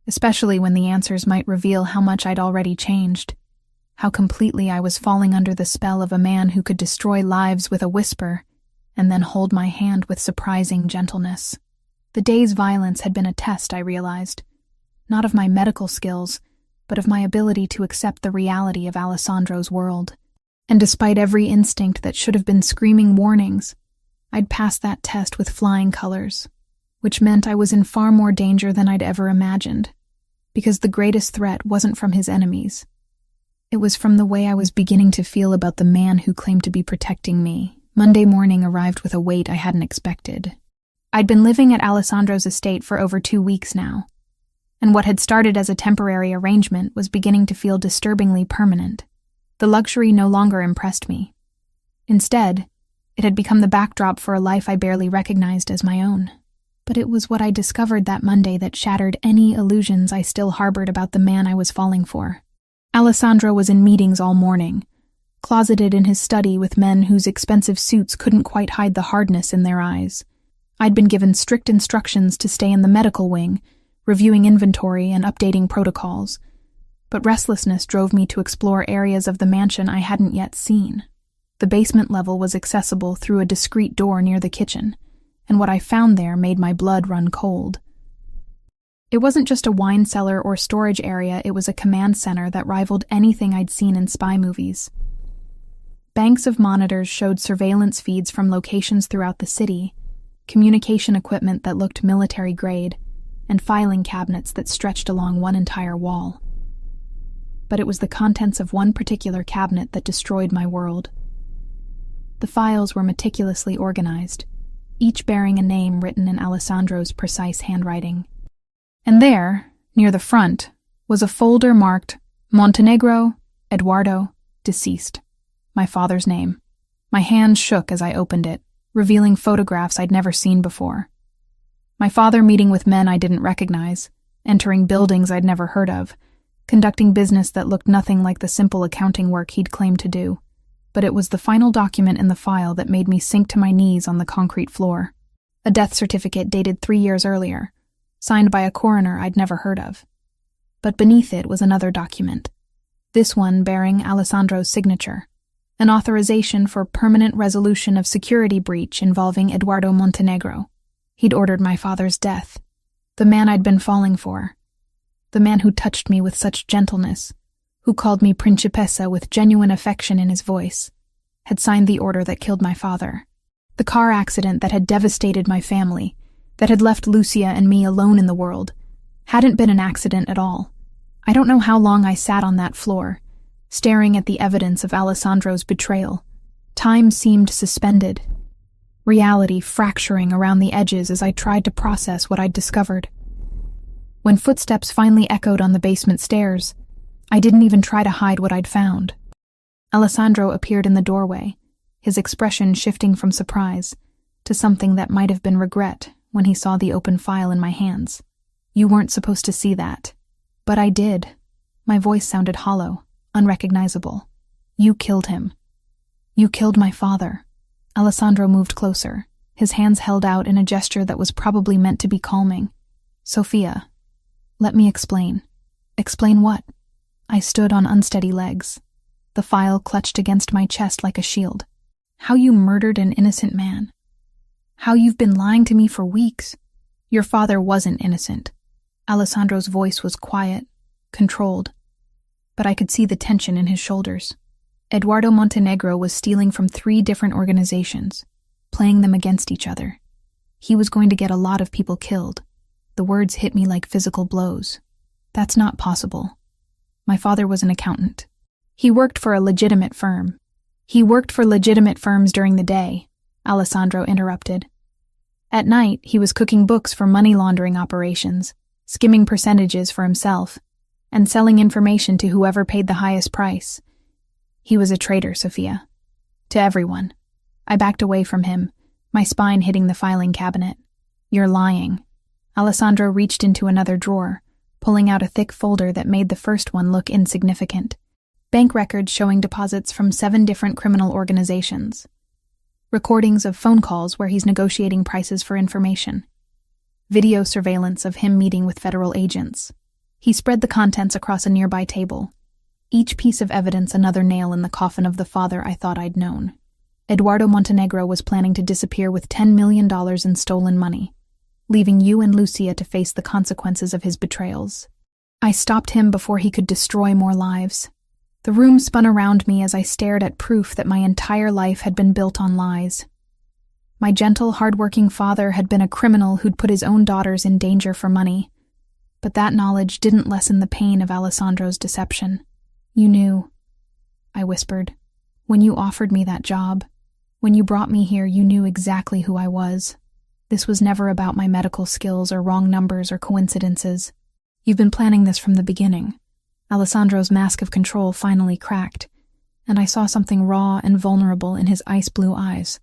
especially when the answers might reveal how much I'd already changed, how completely I was falling under the spell of a man who could destroy lives with a whisper and then hold my hand with surprising gentleness. The day's violence had been a test, I realized, not of my medical skills, but of my ability to accept the reality of Alessandro's world. And despite every instinct that should have been screaming warnings, I'd passed that test with flying colors, which meant I was in far more danger than I'd ever imagined, because the greatest threat wasn't from his enemies. It was from the way I was beginning to feel about the man who claimed to be protecting me. Monday morning arrived with a weight I hadn't expected. I'd been living at Alessandro's estate for over 2 weeks now, and what had started as a temporary arrangement was beginning to feel disturbingly permanent. The luxury no longer impressed me. Instead, it had become the backdrop for a life I barely recognized as my own. But it was what I discovered that Monday that shattered any illusions I still harbored about the man I was falling for. Alessandro was in meetings all morning, closeted in his study with men whose expensive suits couldn't quite hide the hardness in their eyes. I'd been given strict instructions to stay in the medical wing, reviewing inventory and updating protocols, but restlessness drove me to explore areas of the mansion I hadn't yet seen. The basement level was accessible through a discreet door near the kitchen, and what I found there made my blood run cold. It wasn't just a wine cellar or storage area, it was a command center that rivaled anything I'd seen in spy movies. Banks of monitors showed surveillance feeds from locations throughout the city, communication equipment that looked military-grade, and filing cabinets that stretched along one entire wall. But it was the contents of one particular cabinet that destroyed my world. The files were meticulously organized, each bearing a name written in Alessandro's precise handwriting. And there, near the front, was a folder marked Montenegro, Eduardo, deceased. My father's name. My hand shook as I opened it, revealing photographs I'd never seen before. My father meeting with men I didn't recognize, entering buildings I'd never heard of, conducting business that looked nothing like the simple accounting work he'd claimed to do. But it was the final document in the file that made me sink to my knees on the concrete floor. A death certificate dated 3 years earlier, signed by a coroner I'd never heard of. But beneath it was another document, this one bearing Alessandro's signature, an authorization for permanent resolution of security breach involving Eduardo Montenegro. He'd ordered my father's death. The man I'd been falling for. The man who touched me with such gentleness, who called me Principessa with genuine affection in his voice, had signed the order that killed my father. The car accident that had devastated my family, that had left Lucia and me alone in the world, hadn't been an accident at all. I don't know how long I sat on that floor, staring at the evidence of Alessandro's betrayal. Time seemed suspended, reality fracturing around the edges as I tried to process what I'd discovered. When footsteps finally echoed on the basement stairs, I didn't even try to hide what I'd found. Alessandro appeared in the doorway, his expression shifting from surprise to something that might have been regret when he saw the open file in my hands. "You weren't supposed to see that." "But I did." My voice sounded hollow, unrecognizable. "You killed him. You killed my father." Alessandro moved closer, his hands held out in a gesture that was probably meant to be calming. "Sophia, let me explain." "Explain what?" I stood on unsteady legs, the file clutched against my chest like a shield. "How you murdered an innocent man. How you've been lying to me for weeks. Your father wasn't innocent." Alessandro's voice was quiet, controlled, but I could see the tension in his shoulders. Eduardo Montenegro was stealing from 3 different organizations, playing them against each other. He was going to get a lot of people killed. The words hit me like physical blows. "That's not possible." My father was an accountant. He worked for a legitimate firm. "He worked for legitimate firms during the day," Alessandro interrupted. "At night, he was cooking books for money laundering operations, skimming percentages for himself, and selling information to whoever paid the highest price. He was a traitor, Sophia. To everyone." I backed away from him, my spine hitting the filing cabinet. "You're lying." Alessandro reached into another drawer, pulling out a thick folder that made the first one look insignificant. Bank records showing deposits from 7 different criminal organizations. Recordings of phone calls where he's negotiating prices for information. Video surveillance of him meeting with federal agents. He spread the contents across a nearby table. Each piece of evidence another nail in the coffin of the father I thought I'd known. Eduardo Montenegro was planning to disappear with $10 million in stolen money, leaving you and Lucia to face the consequences of his betrayals. I stopped him before he could destroy more lives. The room spun around me as I stared at proof that my entire life had been built on lies. My gentle, hard-working father had been a criminal who'd put his own daughters in danger for money. But that knowledge didn't lessen the pain of Alessandro's deception. "You knew," I whispered. "When you offered me that job, when you brought me here, you knew exactly who I was. This was never about my medical skills or wrong numbers or coincidences. You've been planning this from the beginning." Alessandro's mask of control finally cracked, and I saw something raw and vulnerable in his ice-blue eyes.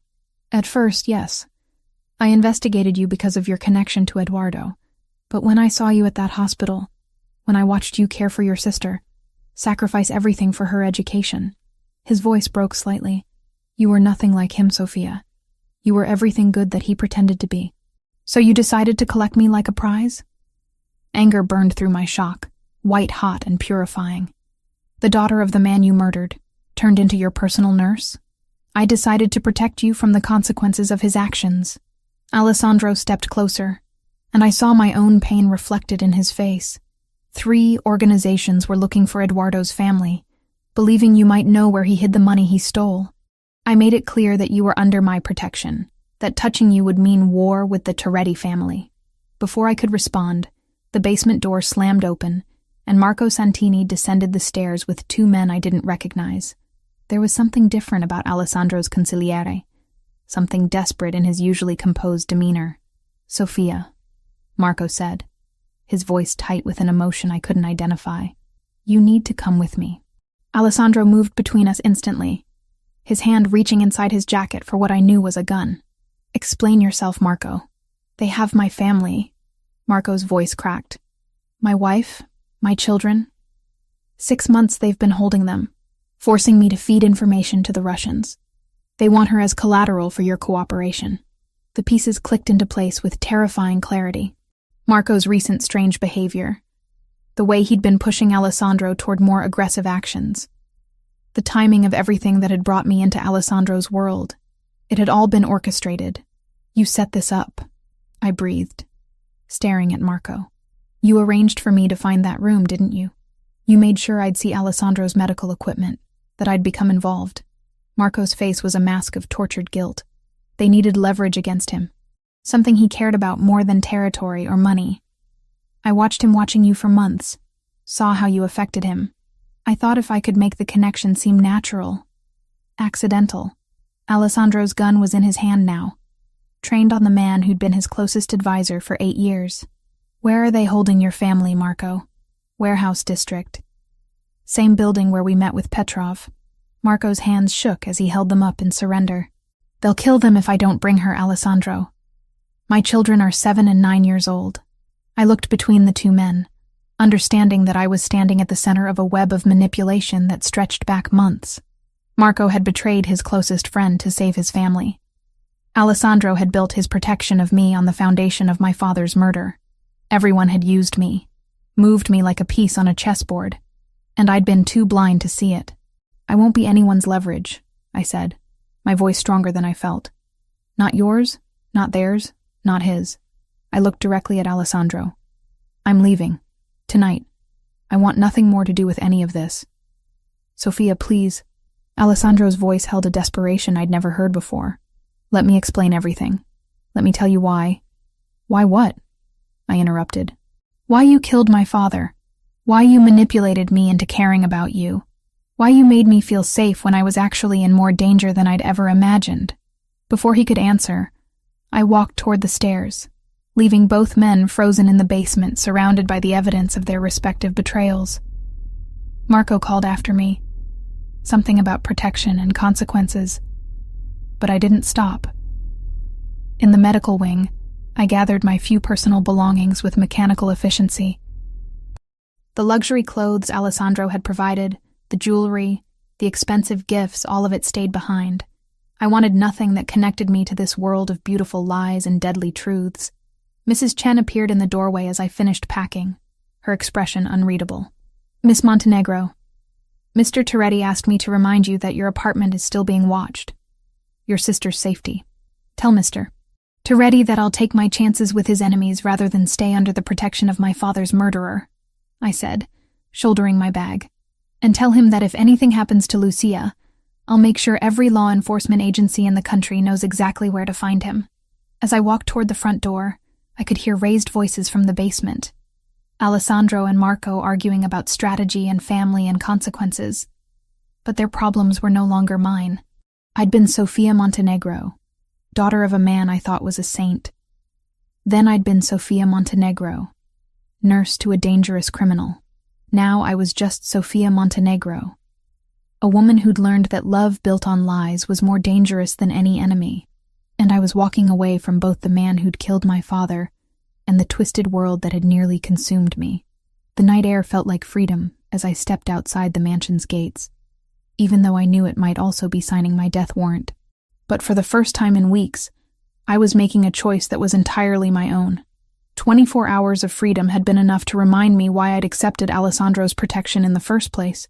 "At first, yes. I investigated you because of your connection to Eduardo. But when I saw you at that hospital, when I watched you care for your sister, sacrifice everything for her education," his voice broke slightly. "You were nothing like him, Sophia. You were everything good that he pretended to be. So you decided to collect me like a prize?" Anger burned through my shock, white-hot and purifying. "The daughter of the man you murdered, turned into your personal nurse? I decided to protect you from the consequences of his actions." Alessandro stepped closer, and I saw my own pain reflected in his face. 3 organizations were looking for Eduardo's family, believing you might know where he hid the money he stole. I made it clear that you were under my protection, that touching you would mean war with the Toretti family. Before I could respond, the basement door slammed open, and Marco Santini descended the stairs with 2 men I didn't recognize. There was something different about Alessandro's consigliere, something desperate in his usually composed demeanor. "Sophia," Marco said, his voice tight with an emotion I couldn't identify. "You need to come with me." Alessandro moved between us instantly, his hand reaching inside his jacket for what I knew was a gun. "Explain yourself, Marco. They have my family." Marco's voice cracked. "My wife, my children. 6 months they've been holding them, forcing me to feed information to the Russians. They want her as collateral for your cooperation." The pieces clicked into place with terrifying clarity. Marco's recent strange behavior, the way he'd been pushing Alessandro toward more aggressive actions. The timing of everything that had brought me into Alessandro's world. It had all been orchestrated. You set this up, I breathed, staring at Marco. You arranged for me to find that room, didn't you? You made sure I'd see Alessandro's medical equipment, that I'd become involved. Marco's face was a mask of tortured guilt. They needed leverage against him, something he cared about more than territory or money. I watched him watching you for months, saw how you affected him. I thought if I could make the connection seem natural, accidental. Alessandro's gun was in his hand now, trained on the man who'd been his closest advisor for 8 years. Where are they holding your family, Marco? Warehouse district. Same building where we met with Petrov. Marco's hands shook as he held them up in surrender. They'll kill them if I don't bring her, Alessandro. My children are 7 and 9 years old. I looked between the two men, understanding that I was standing at the center of a web of manipulation that stretched back months. Marco had betrayed his closest friend to save his family. Alessandro had built his protection of me on the foundation of my father's murder. Everyone had used me, moved me like a piece on a chessboard, and I'd been too blind to see it. I won't be anyone's leverage, I said, my voice stronger than I felt. Not yours, not theirs, not his. I looked directly at Alessandro. I'm leaving. Tonight. I want nothing more to do with any of this. Sophia, please. Alessandro's voice held a desperation I'd never heard before. Let me explain everything. Let me tell you why. Why what? I interrupted. Why you killed my father. Why you manipulated me into caring about you. Why you made me feel safe when I was actually in more danger than I'd ever imagined. Before he could answer, I walked toward the stairs, leaving both men frozen in the basement, surrounded by the evidence of their respective betrayals. Marco called after me, something about protection and consequences, but I didn't stop. In the medical wing, I gathered my few personal belongings with mechanical efficiency. The luxury clothes Alessandro had provided, the jewelry, the expensive gifts, all of it stayed behind. I wanted nothing that connected me to this world of beautiful lies and deadly truths. Mrs. Chen appeared in the doorway as I finished packing, her expression unreadable. Miss Montenegro, Mr. Toretti asked me to remind you that your apartment is still being watched. Your sister's safety. Tell Mr. Toretti that I'll take my chances with his enemies rather than stay under the protection of my father's murderer, I said, shouldering my bag. And tell him that if anything happens to Lucia, I'll make sure every law enforcement agency in the country knows exactly where to find him. As I walked toward the front door, I could hear raised voices from the basement. Alessandro and Marco arguing about strategy and family and consequences. But their problems were no longer mine. I'd been Sophia Montenegro, daughter of a man I thought was a saint. Then I'd been Sophia Montenegro, nurse to a dangerous criminal. Now I was just Sophia Montenegro, a woman who'd learned that love built on lies was more dangerous than any enemy. And I was walking away from both the man who'd killed my father and the twisted world that had nearly consumed me. The night air felt like freedom as I stepped outside the mansion's gates, even though I knew it might also be signing my death warrant. But for the first time in weeks, I was making a choice that was entirely my own. 24 hours of freedom had been enough to remind me why I'd accepted Alessandro's protection in the first place.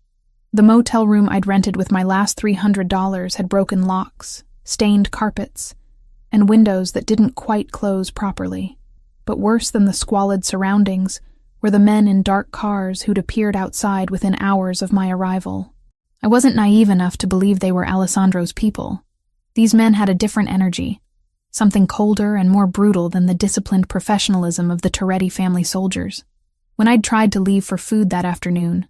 The motel room I'd rented with my last $300 had broken locks, stained carpets, and windows that didn't quite close properly. But worse than the squalid surroundings were the men in dark cars who'd appeared outside within hours of my arrival. I wasn't naive enough to believe they were Alessandro's people. These men had a different energy, something colder and more brutal than the disciplined professionalism of the Toretti family soldiers. When I'd tried to leave for food that afternoon,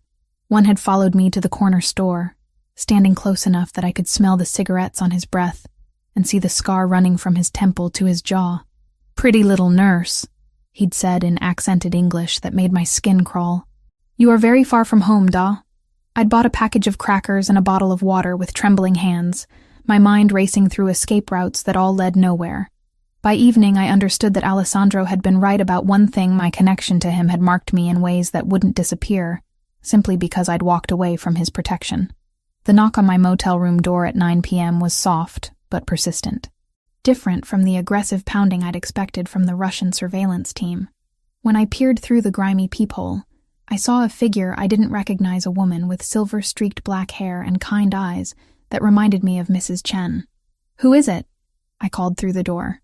one had followed me to the corner store, standing close enough that I could smell the cigarettes on his breath and see the scar running from his temple to his jaw. "Pretty little nurse," he'd said in accented English that made my skin crawl. "You are very far from home, da?" I'd bought a package of crackers and a bottle of water with trembling hands, my mind racing through escape routes that all led nowhere. By evening, I understood that Alessandro had been right about one thing: my connection to him had marked me in ways that wouldn't disappear, simply because I'd walked away from his protection. The knock on my motel room door at 9 p.m. was soft, but persistent. Different from the aggressive pounding I'd expected from the Russian surveillance team. When I peered through the grimy peephole, I saw a figure I didn't recognize, a woman with silver-streaked black hair and kind eyes that reminded me of Mrs. Chen. "Who is it?" I called through the door.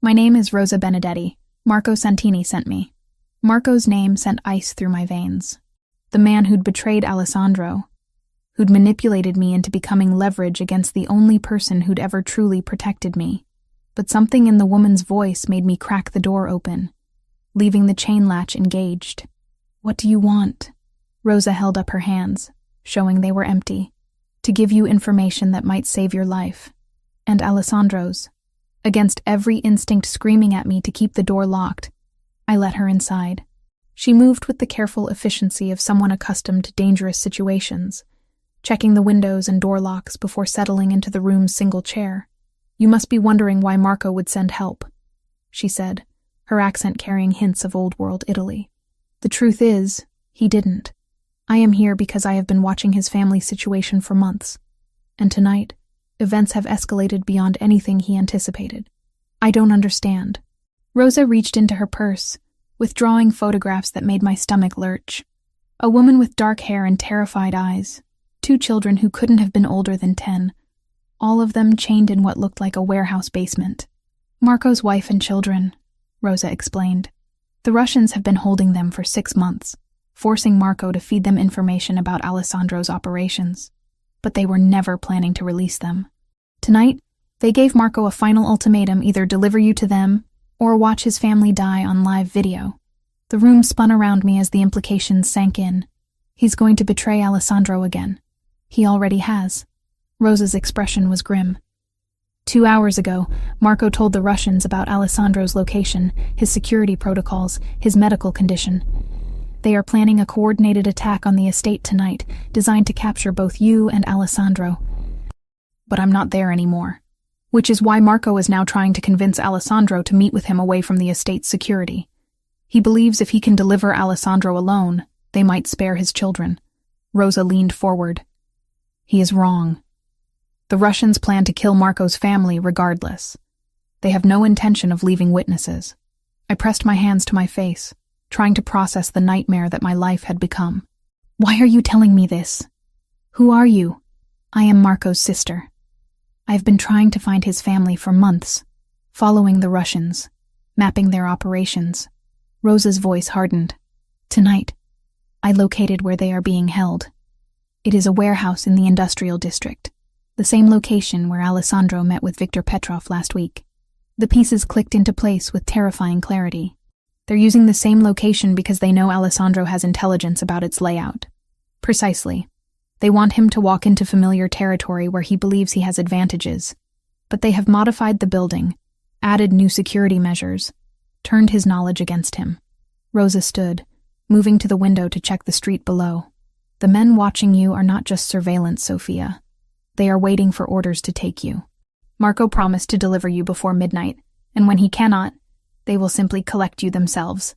"My name is Rosa Benedetti. Marco Santini sent me." Marco's name sent ice through my veins. The man who'd betrayed Alessandro, who'd manipulated me into becoming leverage against the only person who'd ever truly protected me. But something in the woman's voice made me crack the door open, leaving the chain latch engaged. "What do you want?" Rosa held up her hands, showing they were empty. "To give you information that might save your life. And Alessandro's." Against every instinct screaming at me to keep the door locked, I let her inside. She moved with the careful efficiency of someone accustomed to dangerous situations, checking the windows and door locks before settling into the room's single chair. "You must be wondering why Marco would send help," she said, her accent carrying hints of old-world Italy. "The truth is, he didn't. I am here because I have been watching his family situation for months, and tonight, events have escalated beyond anything he anticipated. I don't understand." Rosa reached into her purse, withdrawing photographs that made my stomach lurch. A woman with dark hair and terrified eyes, 2 children who couldn't have been older than 10, all of them chained in what looked like a warehouse basement. "Marco's wife and children," Rosa explained. "The Russians have been holding them for 6 months, forcing Marco to feed them information about Alessandro's operations. But they were never planning to release them. Tonight, they gave Marco a final ultimatum: either deliver you to them or watch his family die on live video." The room spun around me as the implications sank in. "He's going to betray Alessandro again. He already has." Rosa's expression was grim. 2 hours ago, Marco told the Russians about Alessandro's location, his security protocols, his medical condition. "They are planning a coordinated attack on the estate tonight, designed to capture both you and Alessandro. But I'm not there anymore. Which is why Marco is now trying to convince Alessandro to meet with him away from the estate's security. He believes if he can deliver Alessandro alone, they might spare his children." Rosa leaned forward. "He is wrong. The Russians plan to kill Marco's family regardless. They have no intention of leaving witnesses." I pressed my hands to my face, trying to process the nightmare that my life had become. "Why are you telling me this? Who are you?" "I am Marco's sister. I've been trying to find his family for months, following the Russians, mapping their operations." Rosa's voice hardened. "Tonight, I located where they are being held. It is a warehouse in the industrial district, the same location where Alessandro met with Viktor Petrov last week." The pieces clicked into place with terrifying clarity. They're using the same location because they know Alessandro has intelligence about its layout. Precisely. They want him to walk into familiar territory where he believes he has advantages. But they have modified the building, added new security measures, turned his knowledge against him. Rosa stood, moving to the window to check the street below. "The men watching you are not just surveillance, Sophia. They are waiting for orders to take you. Marco promised to deliver you before midnight, and when he cannot, they will simply collect you themselves."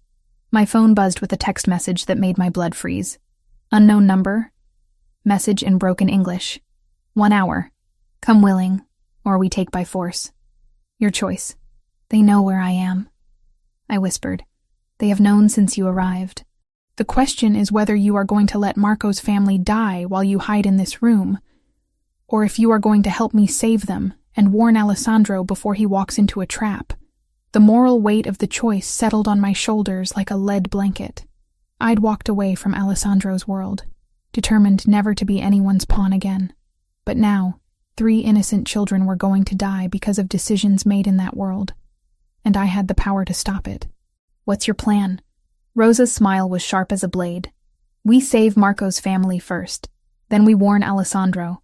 My phone buzzed with a text message that made my blood freeze. "Unknown number. Message in broken English. 1 hour. Come willing, or we take by force. Your choice." "They know where I am," I whispered. "They have known since you arrived. The question is whether you are going to let Marco's family die while you hide in this room, or if you are going to help me save them and warn Alessandro before he walks into a trap." The moral weight of the choice settled on my shoulders like a lead blanket. I'd walked away from Alessandro's world, determined never to be anyone's pawn again. But now, 3 innocent children were going to die because of decisions made in that world, and I had the power to stop it. "What's your plan?" Rosa's smile was sharp as a blade. "We save Marco's family first, then we warn Alessandro.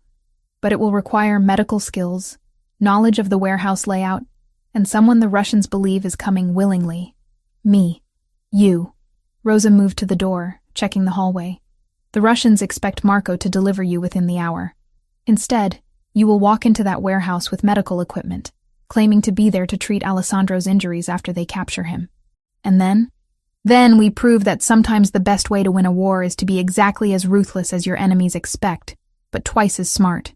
But it will require medical skills, knowledge of the warehouse layout, and someone the Russians believe is coming willingly. Me. You." Rosa moved to the door, checking the hallway. "The Russians expect Marco to deliver you within the hour. Instead, you will walk into that warehouse with medical equipment, claiming to be there to treat Alessandro's injuries after they capture him. And then? Then we prove that sometimes the best way to win a war is to be exactly as ruthless as your enemies expect, but twice as smart."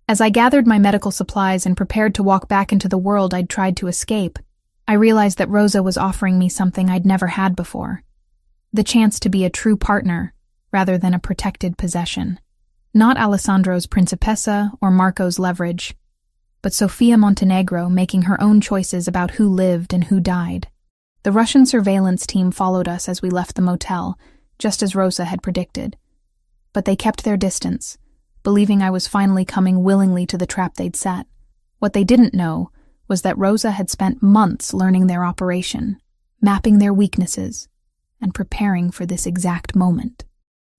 As I gathered my medical supplies and prepared to walk back into the world I'd tried to escape, I realized that Rosa was offering me something I'd never had before. The chance to be a true partner rather than a protected possession. Not Alessandro's Principessa or Marco's leverage, but Sofia Montenegro making her own choices about who lived and who died. The Russian surveillance team followed us as we left the motel, just as Rosa had predicted. But they kept their distance, believing I was finally coming willingly to the trap they'd set. What they didn't know was that Rosa had spent months learning their operation, mapping their weaknesses, and preparing for this exact moment.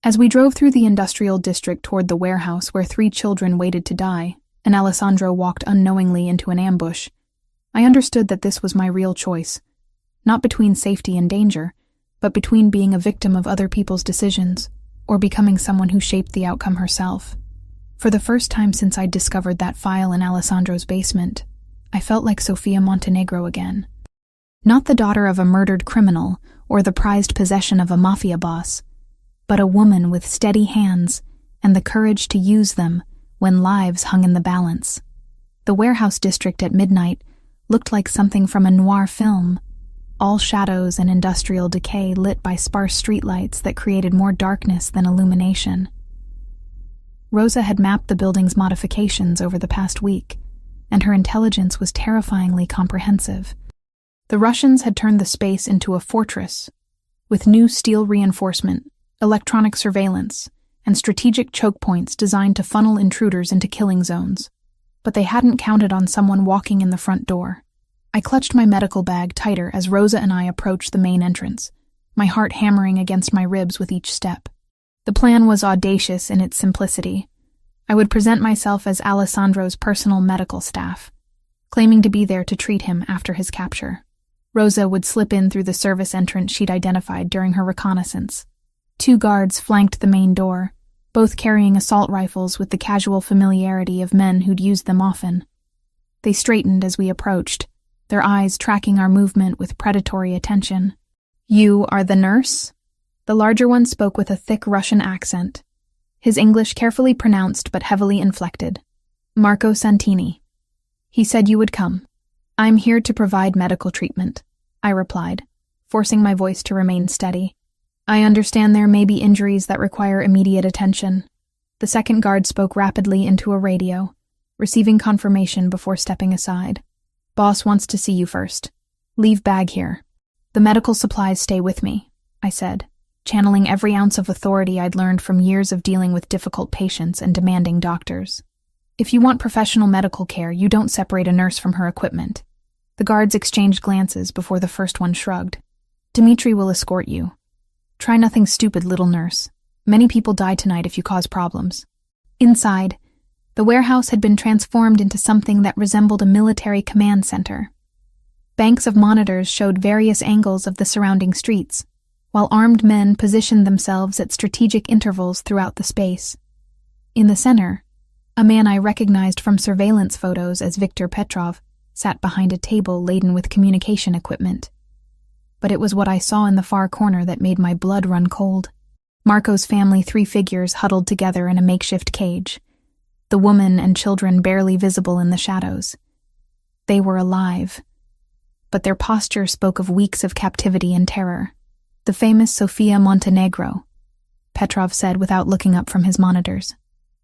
As we drove through the industrial district toward the warehouse where 3 children waited to die, and Alessandro walked unknowingly into an ambush, I understood that this was my real choice, not between safety and danger, but between being a victim of other people's decisions, or becoming someone who shaped the outcome herself. For the first time since I'd discovered that file in Alessandro's basement, I felt like Sofia Montenegro again. Not the daughter of a murdered criminal or the prized possession of a mafia boss, but a woman with steady hands and the courage to use them when lives hung in the balance. The warehouse district at midnight looked like something from a noir film, all shadows and industrial decay lit by sparse streetlights that created more darkness than illumination. Rosa had mapped the building's modifications over the past week, and her intelligence was terrifyingly comprehensive. The Russians had turned the space into a fortress, with new steel reinforcement, electronic surveillance, and strategic choke points designed to funnel intruders into killing zones. But they hadn't counted on someone walking in the front door. I clutched my medical bag tighter as Rosa and I approached the main entrance, my heart hammering against my ribs with each step. The plan was audacious in its simplicity. I would present myself as Alessandro's personal medical staff, claiming to be there to treat him after his capture. Rosa would slip in through the service entrance she'd identified during her reconnaissance. 2 guards flanked the main door, both carrying assault rifles with the casual familiarity of men who'd used them often. They straightened as we approached, their eyes tracking our movement with predatory attention. "You are the nurse?" The larger one spoke with a thick Russian accent, his English carefully pronounced but heavily inflected. "Marco Santini. He said you would come." "I'm here to provide medical treatment," I replied, forcing my voice to remain steady. "I understand there may be injuries that require immediate attention." The second guard spoke rapidly into a radio, receiving confirmation before stepping aside. "Boss wants to see you first. Leave bag here." "The medical supplies stay with me," I said, channeling every ounce of authority I'd learned from years of dealing with difficult patients and demanding doctors. "If you want professional medical care, you don't separate a nurse from her equipment." The guards exchanged glances before the first one shrugged. "Dmitri will escort you. Try nothing stupid, little nurse. Many people die tonight if you cause problems." Inside, the warehouse had been transformed into something that resembled a military command center. Banks of monitors showed various angles of the surrounding streets, while armed men positioned themselves at strategic intervals throughout the space. In the center, a man I recognized from surveillance photos as Viktor Petrov sat behind a table laden with communication equipment. But it was what I saw in the far corner that made my blood run cold. Marco's family, 3 figures huddled together in a makeshift cage, the woman and children barely visible in the shadows. They were alive, but their posture spoke of weeks of captivity and terror. "The famous Sofia Montenegro," Petrov said without looking up from his monitors.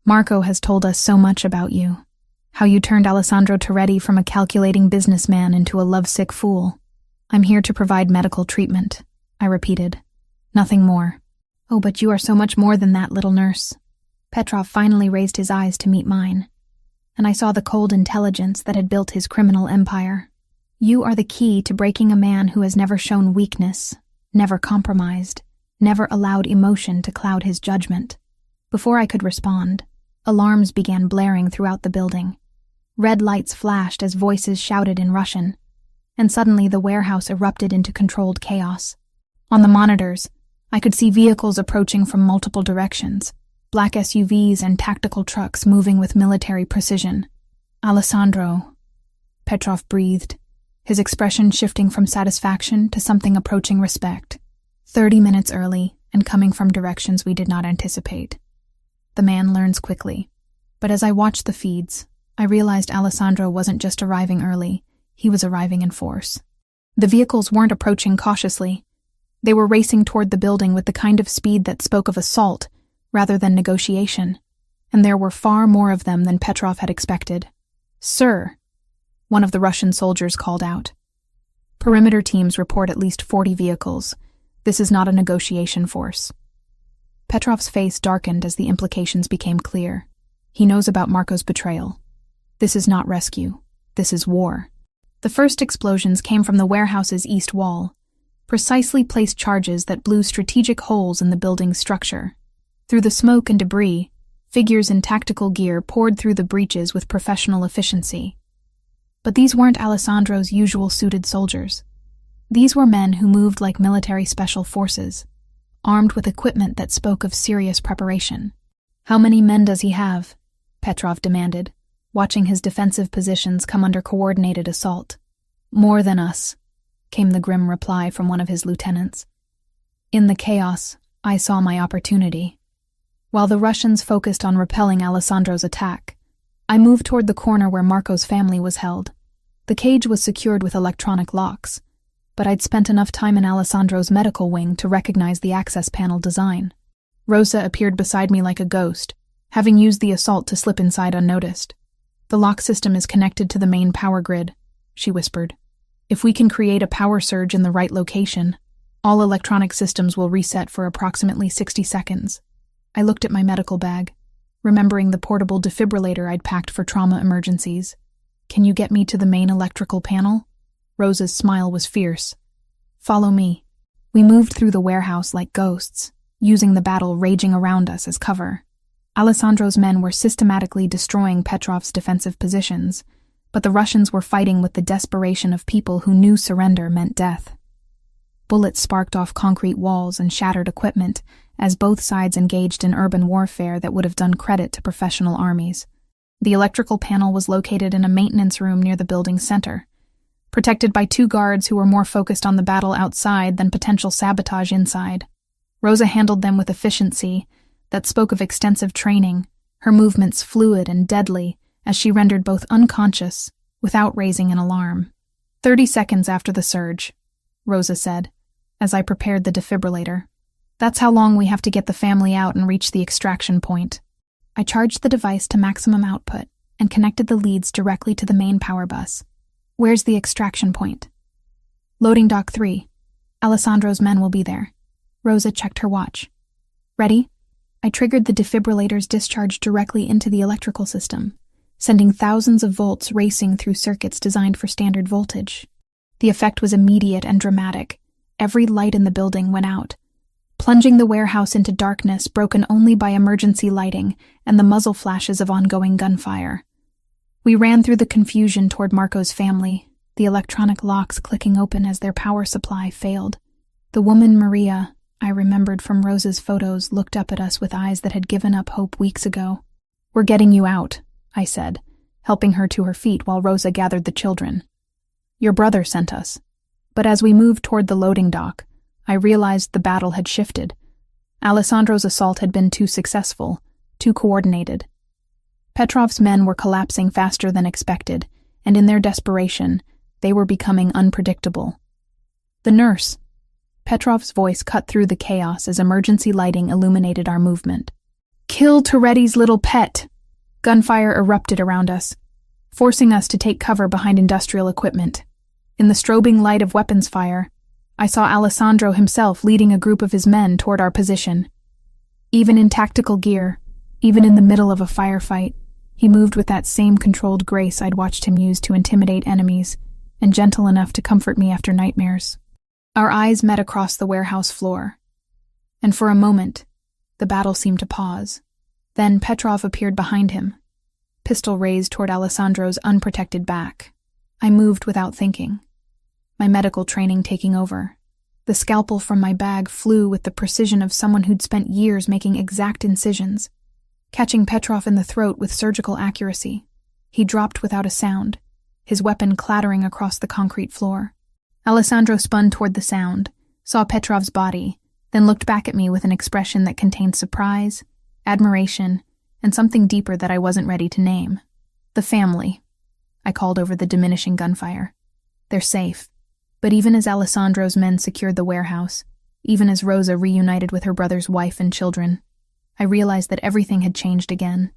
"Marco has told us so much about you. How you turned Alessandro Toretti from a calculating businessman into a lovesick fool. I'm here to provide medical treatment," I repeated. "Nothing more." "Oh, but you are so much more than that, little nurse." Petrov finally raised his eyes to meet mine, and I saw the cold intelligence that had built his criminal empire. "You are the key to breaking a man who has never shown weakness, never compromised, never allowed emotion to cloud his judgment." Before I could respond, alarms began blaring throughout the building. Red lights flashed as voices shouted in Russian, and suddenly the warehouse erupted into controlled chaos. On the monitors, I could see vehicles approaching from multiple directions, black SUVs and tactical trucks moving with military precision. "Alessandro," Petrov breathed, his expression shifting from satisfaction to something approaching respect. 30 minutes early and coming from directions we did not anticipate. The man learns quickly, but as I watched the feeds, I realized Alessandro wasn't just arriving early, he was arriving in force. The vehicles weren't approaching cautiously. They were racing toward the building with the kind of speed that spoke of assault rather than negotiation, and there were far more of them than Petrov had expected. "Sir," one of the Russian soldiers called out. "Perimeter teams report at least 40 vehicles. This is not a negotiation force." Petrov's face darkened as the implications became clear. He knows about Marco's betrayal. This is not rescue. This is war. The first explosions came from the warehouse's east wall, precisely placed charges that blew strategic holes in the building's structure. Through the smoke and debris, figures in tactical gear poured through the breaches with professional efficiency. But these weren't Alessandro's usual suited soldiers. These were men who moved like military special forces, armed with equipment that spoke of serious preparation. "How many men does he have?" Petrov demanded, watching his defensive positions come under coordinated assault. "More than us," came the grim reply from one of his lieutenants. In the chaos, I saw my opportunity. While the Russians focused on repelling Alessandro's attack, I moved toward the corner where Marco's family was held. The cage was secured with electronic locks, but I'd spent enough time in Alessandro's medical wing to recognize the access panel design. Rosa appeared beside me like a ghost, having used the assault to slip inside unnoticed. "The lock system is connected to the main power grid," she whispered. "If we can create a power surge in the right location, all electronic systems will reset for approximately 60 seconds. I looked at my medical bag, remembering the portable defibrillator I'd packed for trauma emergencies. "Can you get me to the main electrical panel?" Rosa's smile was fierce. "Follow me." We moved through the warehouse like ghosts, using the battle raging around us as cover. Alessandro's men were systematically destroying Petrov's defensive positions, but the Russians were fighting with the desperation of people who knew surrender meant death. Bullets sparked off concrete walls and shattered equipment as both sides engaged in urban warfare that would have done credit to professional armies. The electrical panel was located in a maintenance room near the building's center, protected by 2 guards who were more focused on the battle outside than potential sabotage inside. Rosa handled them with efficiency that spoke of extensive training, her movements fluid and deadly as she rendered both unconscious without raising an alarm. 30 seconds after the surge," Rosa said, as I prepared the defibrillator. "That's how long we have to get the family out and reach the extraction point." I charged the device to maximum output and connected the leads directly to the main power bus. "Where's the extraction point?" "Loading dock 3. Alessandro's men will be there." Rosa checked her watch. "Ready?" I triggered the defibrillator's discharge directly into the electrical system, sending thousands of volts racing through circuits designed for standard voltage. The effect was immediate and dramatic. Every light in the building went out, plunging the warehouse into darkness broken only by emergency lighting and the muzzle flashes of ongoing gunfire. We ran through the confusion toward Marco's family, the electronic locks clicking open as their power supply failed. The woman Maria, I remembered from Rosa's photos, looked up at us with eyes that had given up hope weeks ago. "We're getting you out," I said, helping her to her feet while Rosa gathered the children. "Your brother sent us." But as we moved toward the loading dock, I realized the battle had shifted. Alessandro's assault had been too successful, too coordinated. Petrov's men were collapsing faster than expected, and in their desperation, they were becoming unpredictable. "The nurse." Petrov's voice cut through the chaos as emergency lighting illuminated our movement. "Kill Toretti's little pet!" Gunfire erupted around us, forcing us to take cover behind industrial equipment. In the strobing light of weapons fire, I saw Alessandro himself leading a group of his men toward our position. Even in tactical gear, even in the middle of a firefight, he moved with that same controlled grace I'd watched him use to intimidate enemies, and gentle enough to comfort me after nightmares. Our eyes met across the warehouse floor, and for a moment, the battle seemed to pause. Then Petrov appeared behind him, pistol raised toward Alessandro's unprotected back. I moved without thinking, my medical training taking over. The scalpel from my bag flew with the precision of someone who'd spent years making exact incisions, catching Petrov in the throat with surgical accuracy. He dropped without a sound, his weapon clattering across the concrete floor. Alessandro spun toward the sound, saw Petrov's body, then looked back at me with an expression that contained surprise, admiration, and something deeper that I wasn't ready to name. "The family," I called over the diminishing gunfire. "They're safe." But even as Alessandro's men secured the warehouse, Even as Rosa reunited with her brother's wife and children, I realized that everything had changed again.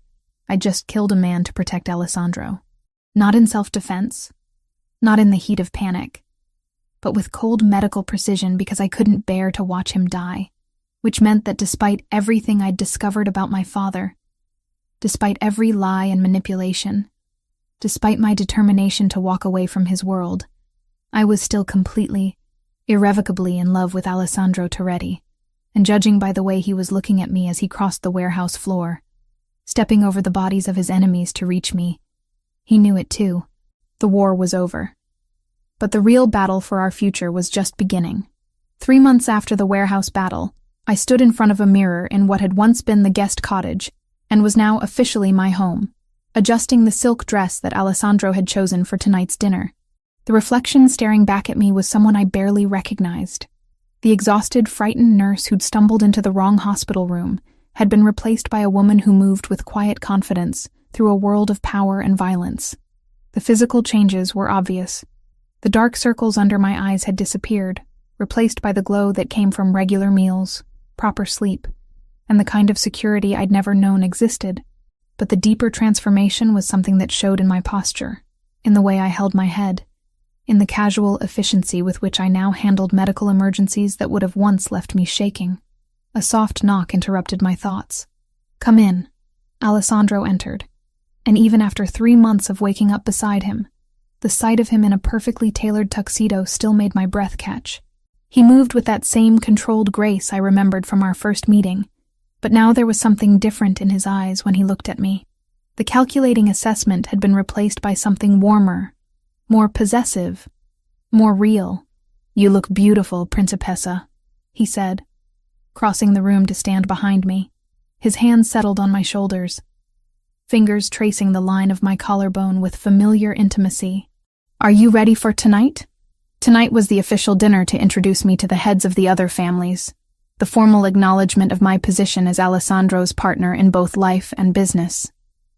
I'd just killed a man to protect Alessandro. Not in self-defense, not in the heat of panic, but with cold medical precision because I couldn't bear to watch him die, which meant that despite everything I'd discovered about my father, despite every lie and manipulation, despite my determination to walk away from his world, I was still completely, irrevocably in love with Alessandro Toretti, and judging by the way he was looking at me as he crossed the warehouse floor, stepping over the bodies of his enemies to reach me, he knew it too. The war was over. But the real battle for our future was just beginning. 3 months after the warehouse battle, I stood in front of a mirror in what had once been the guest cottage and was now officially my home, adjusting the silk dress that Alessandro had chosen for tonight's dinner. The reflection staring back at me was someone I barely recognized. The exhausted, frightened nurse who'd stumbled into the wrong hospital room had been replaced by a woman who moved with quiet confidence through a world of power and violence. The physical changes were obvious. The dark circles under my eyes had disappeared, replaced by the glow that came from regular meals, proper sleep, and the kind of security I'd never known existed. But the deeper transformation was something that showed in my posture, in the way I held my head, in the casual efficiency with which I now handled medical emergencies that would have once left me shaking. A soft knock interrupted my thoughts. "Come in." Alessandro entered, and even after 3 months of waking up beside him, the sight of him in a perfectly tailored tuxedo still made my breath catch. He moved with that same controlled grace I remembered from our first meeting, but now there was something different in his eyes when he looked at me. The calculating assessment had been replaced by something warmer, more possessive, more real. "You look beautiful, Principessa," he said, crossing the room to stand behind me. His hands settled on my shoulders, fingers tracing the line of my collarbone with familiar intimacy. "Are you ready for tonight?" Tonight was the official dinner to introduce me to the heads of the other families, the formal acknowledgement of my position as Alessandro's partner in both life and business.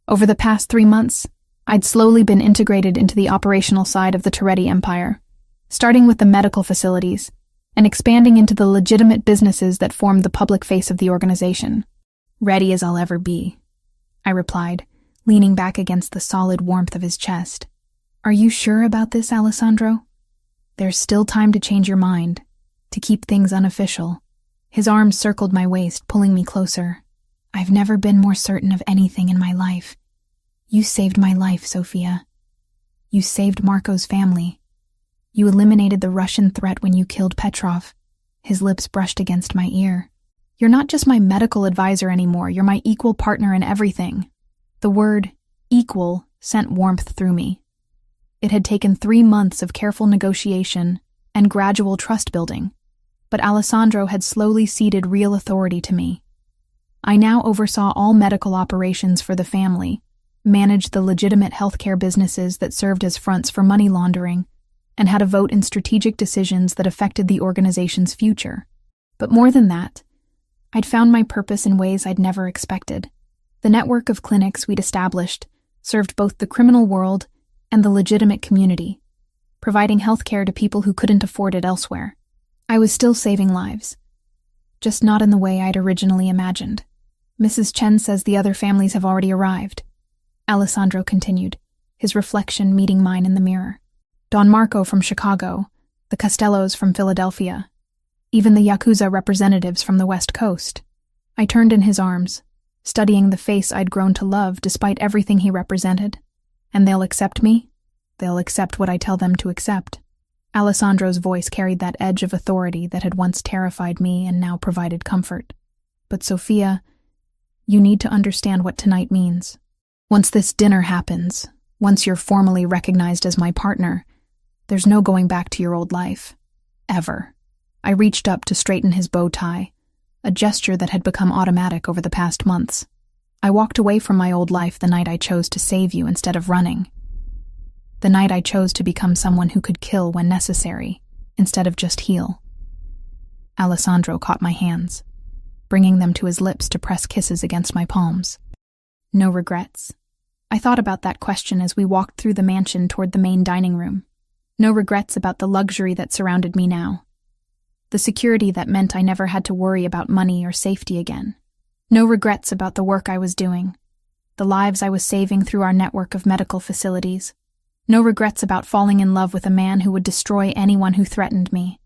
Over the past 3 months, I'd slowly been integrated into the operational side of the Toretti empire, starting with the medical facilities and expanding into the legitimate businesses that formed the public face of the organization. "Ready as I'll ever be," I replied, leaning back against the solid warmth of his chest. "Are you sure about this, Alessandro? There's still time to change your mind, to keep things unofficial." His arms circled my waist, pulling me closer. "I've never been more certain of anything in my life. You saved my life, Sophia. You saved Marco's family. You eliminated the Russian threat when you killed Petrov." His lips brushed against my ear. "You're not just my medical advisor anymore, you're my equal partner in everything." The word equal sent warmth through me. It had taken 3 months of careful negotiation and gradual trust building, but Alessandro had slowly ceded real authority to me. I now oversaw all medical operations for the family, managed the legitimate healthcare businesses that served as fronts for money laundering, and had a vote in strategic decisions that affected the organization's future. But more than that, I'd found my purpose in ways I'd never expected. The network of clinics we'd established served both the criminal world and the legitimate community, providing healthcare to people who couldn't afford it elsewhere. I was still saving lives, just not in the way I'd originally imagined. "Mrs. Chen says the other families have already arrived," Alessandro continued, his reflection meeting mine in the mirror. "Don Marco from Chicago, the Costellos from Philadelphia, even the Yakuza representatives from the West Coast." I turned in his arms, studying the face I'd grown to love despite everything he represented. "And they'll accept me? They'll accept what I tell them to accept." Alessandro's voice carried that edge of authority that had once terrified me and now provided comfort. "But Sophia, you need to understand what tonight means. Once this dinner happens, once you're formally recognized as my partner, there's no going back to your old life. Ever." I reached up to straighten his bow tie, a gesture that had become automatic over the past months. "I walked away from my old life the night I chose to save you instead of running. The night I chose to become someone who could kill when necessary, instead of just heal." Alessandro caught my hands, bringing them to his lips to press kisses against my palms. "No regrets?" I thought about that question as we walked through the mansion toward the main dining room. No regrets about the luxury that surrounded me now. the security that meant I never had to worry about money or safety again. No regrets about the work I was doing, the lives I was saving through our network of medical facilities. No regrets about falling in love with a man who would destroy anyone who threatened me.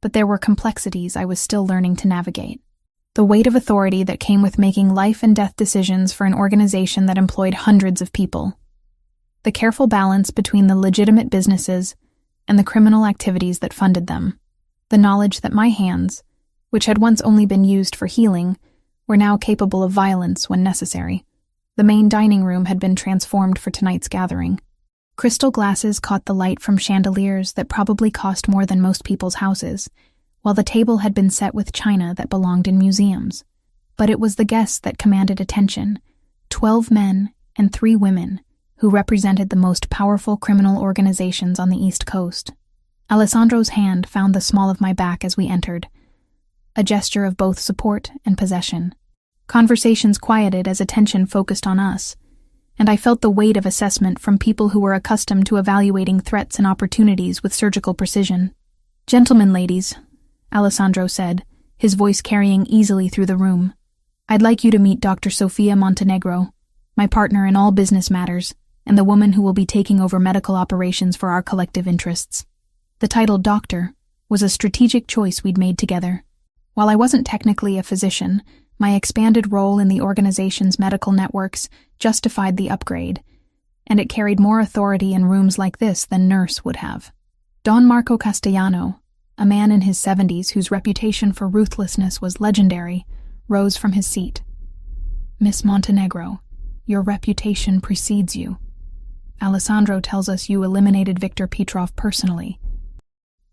But there were complexities I was still learning to navigate. The weight of authority that came with making life and death decisions for an organization that employed hundreds of people. The careful balance between the legitimate businesses and the criminal activities that funded them. The knowledge that my hands, which had once only been used for healing, were now capable of violence when necessary. The main dining room had been transformed for tonight's gathering. Crystal glasses caught the light from chandeliers that probably cost more than most people's houses, while the table had been set with china that belonged in museums. But it was the guests that commanded attention, 12 men and 3 women, who represented the most powerful criminal organizations on the East Coast. Alessandro's hand found the small of my back as we entered, a gesture of both support and possession. Conversations quieted as attention focused on us, and I felt the weight of assessment from people who were accustomed to evaluating threats and opportunities with surgical precision. "Gentlemen, ladies," Alessandro said, his voice carrying easily through the room. "I'd like you to meet Dr. Sofia Montenegro, my partner in all business matters, and the woman who will be taking over medical operations for our collective interests." The title doctor was a strategic choice we'd made together. While I wasn't technically a physician, my expanded role in the organization's medical networks justified the upgrade, and it carried more authority in rooms like this than nurse would have. Don Marco Castellano, a man in his 70s whose reputation for ruthlessness was legendary, rose from his seat. "Miss Montenegro, your reputation precedes you. Alessandro tells us you eliminated Viktor Petrov personally."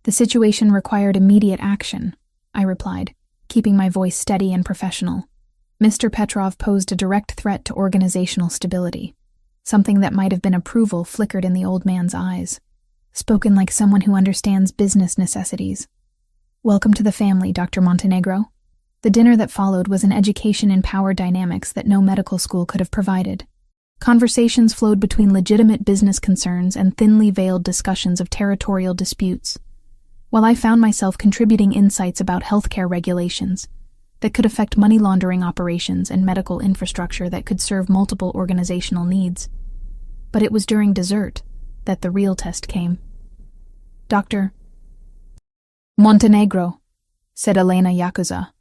"The situation required immediate action," I replied, keeping my voice steady and professional. Mr. Petrov posed a direct threat to organizational stability. Something that might have been approval flickered in the old man's eyes. Spoken like someone who understands business necessities. "Welcome to the family, Dr. Montenegro." The dinner that followed was an education in power dynamics that no medical school could have provided. Conversations flowed between legitimate business concerns and thinly veiled discussions of territorial disputes, while I found myself contributing insights about healthcare regulations that could affect money laundering operations and medical infrastructure that could serve multiple organizational needs. But it was during dessert that the real test came. "Dr. Montenegro," said Elena Yakuza,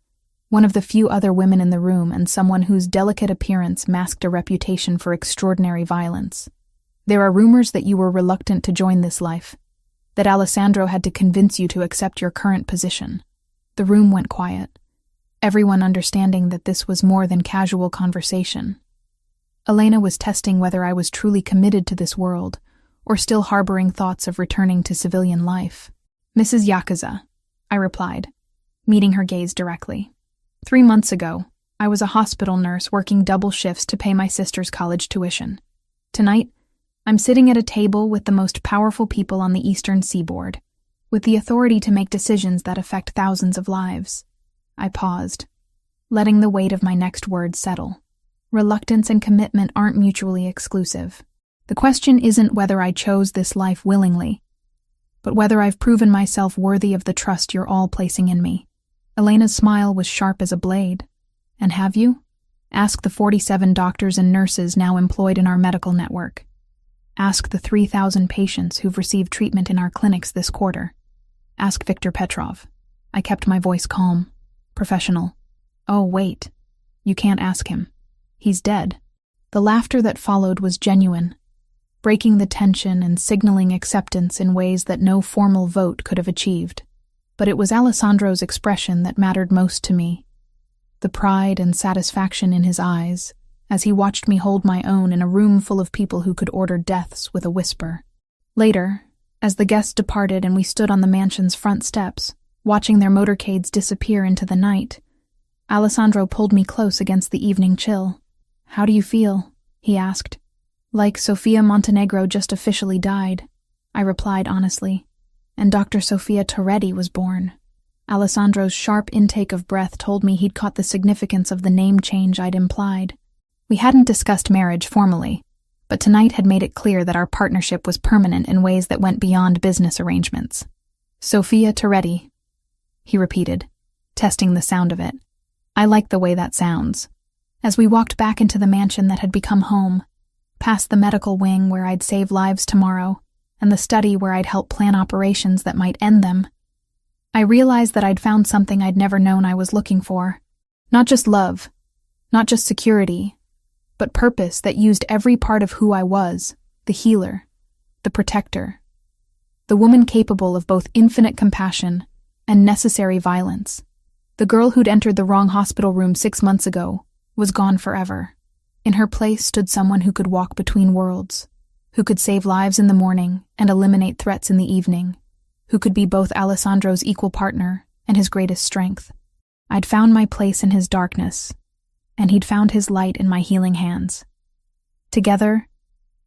one of the few other women in the room and someone whose delicate appearance masked a reputation for extraordinary violence. "There are rumors that you were reluctant to join this life, that Alessandro had to convince you to accept your current position." The room went quiet, everyone understanding that this was more than casual conversation. Elena was testing whether I was truly committed to this world, or still harboring thoughts of returning to civilian life. "Mrs. Yakuza," I replied, meeting her gaze directly. 3 months ago, I was a hospital nurse working double shifts to pay my sister's college tuition. Tonight, I'm sitting at a table with the most powerful people on the Eastern Seaboard, with the authority to make decisions that affect thousands of lives. I paused, letting the weight of my next words settle. Reluctance and commitment aren't mutually exclusive. The question isn't whether I chose this life willingly, but whether I've proven myself worthy of the trust you're all placing in me. Elena's smile was sharp as a blade. "And have you? Ask the 47 doctors and nurses now employed in our medical network. Ask the 3,000 patients who've received treatment in our clinics this quarter. Ask Viktor Petrov." I kept my voice calm, professional. "Oh, wait. You can't ask him. He's dead." The laughter that followed was genuine, breaking the tension and signaling acceptance in ways that no formal vote could have achieved. But it was Alessandro's expression that mattered most to me. The pride and satisfaction in his eyes, as he watched me hold my own in a room full of people who could order deaths with a whisper. Later, as the guests departed and we stood on the mansion's front steps, watching their motorcades disappear into the night, Alessandro pulled me close against the evening chill. "How do you feel?" he asked. "Like Sofia Montenegro just officially died," I replied honestly, "and Dr. Sofia Toretti was born." Alessandro's sharp intake of breath told me he'd caught the significance of the name change I'd implied. We hadn't discussed marriage formally, but tonight had made it clear that our partnership was permanent in ways that went beyond business arrangements. Sofia Toretti. he repeated, testing the sound of it. I liked the way that sounds. As we walked back into the mansion that had become home, past the medical wing where I'd save lives tomorrow, and the study where I'd help plan operations that might end them, I realized that I'd found something I'd never known I was looking for. Not just love, not just security, but purpose that used every part of who I was, the healer, the protector, the woman capable of both infinite compassion and necessary violence. The girl who'd entered the wrong hospital room 6 months ago was gone forever. In her place stood someone who could walk between worlds, who could save lives in the morning and eliminate threats in the evening, who could be both Alessandro's equal partner and his greatest strength. I'd found my place in his darkness, and he'd found his light in my healing hands. Together,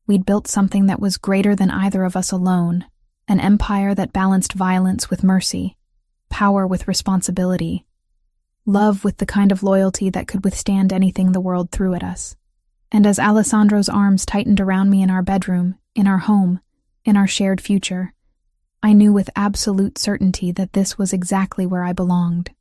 we'd built something that was greater than either of us alone, an empire that balanced violence with mercy, power with responsibility, love with the kind of loyalty that could withstand anything the world threw at us. And as Alessandro's arms tightened around me in our bedroom, in our home, in our shared future, I knew with absolute certainty that this was exactly where I belonged.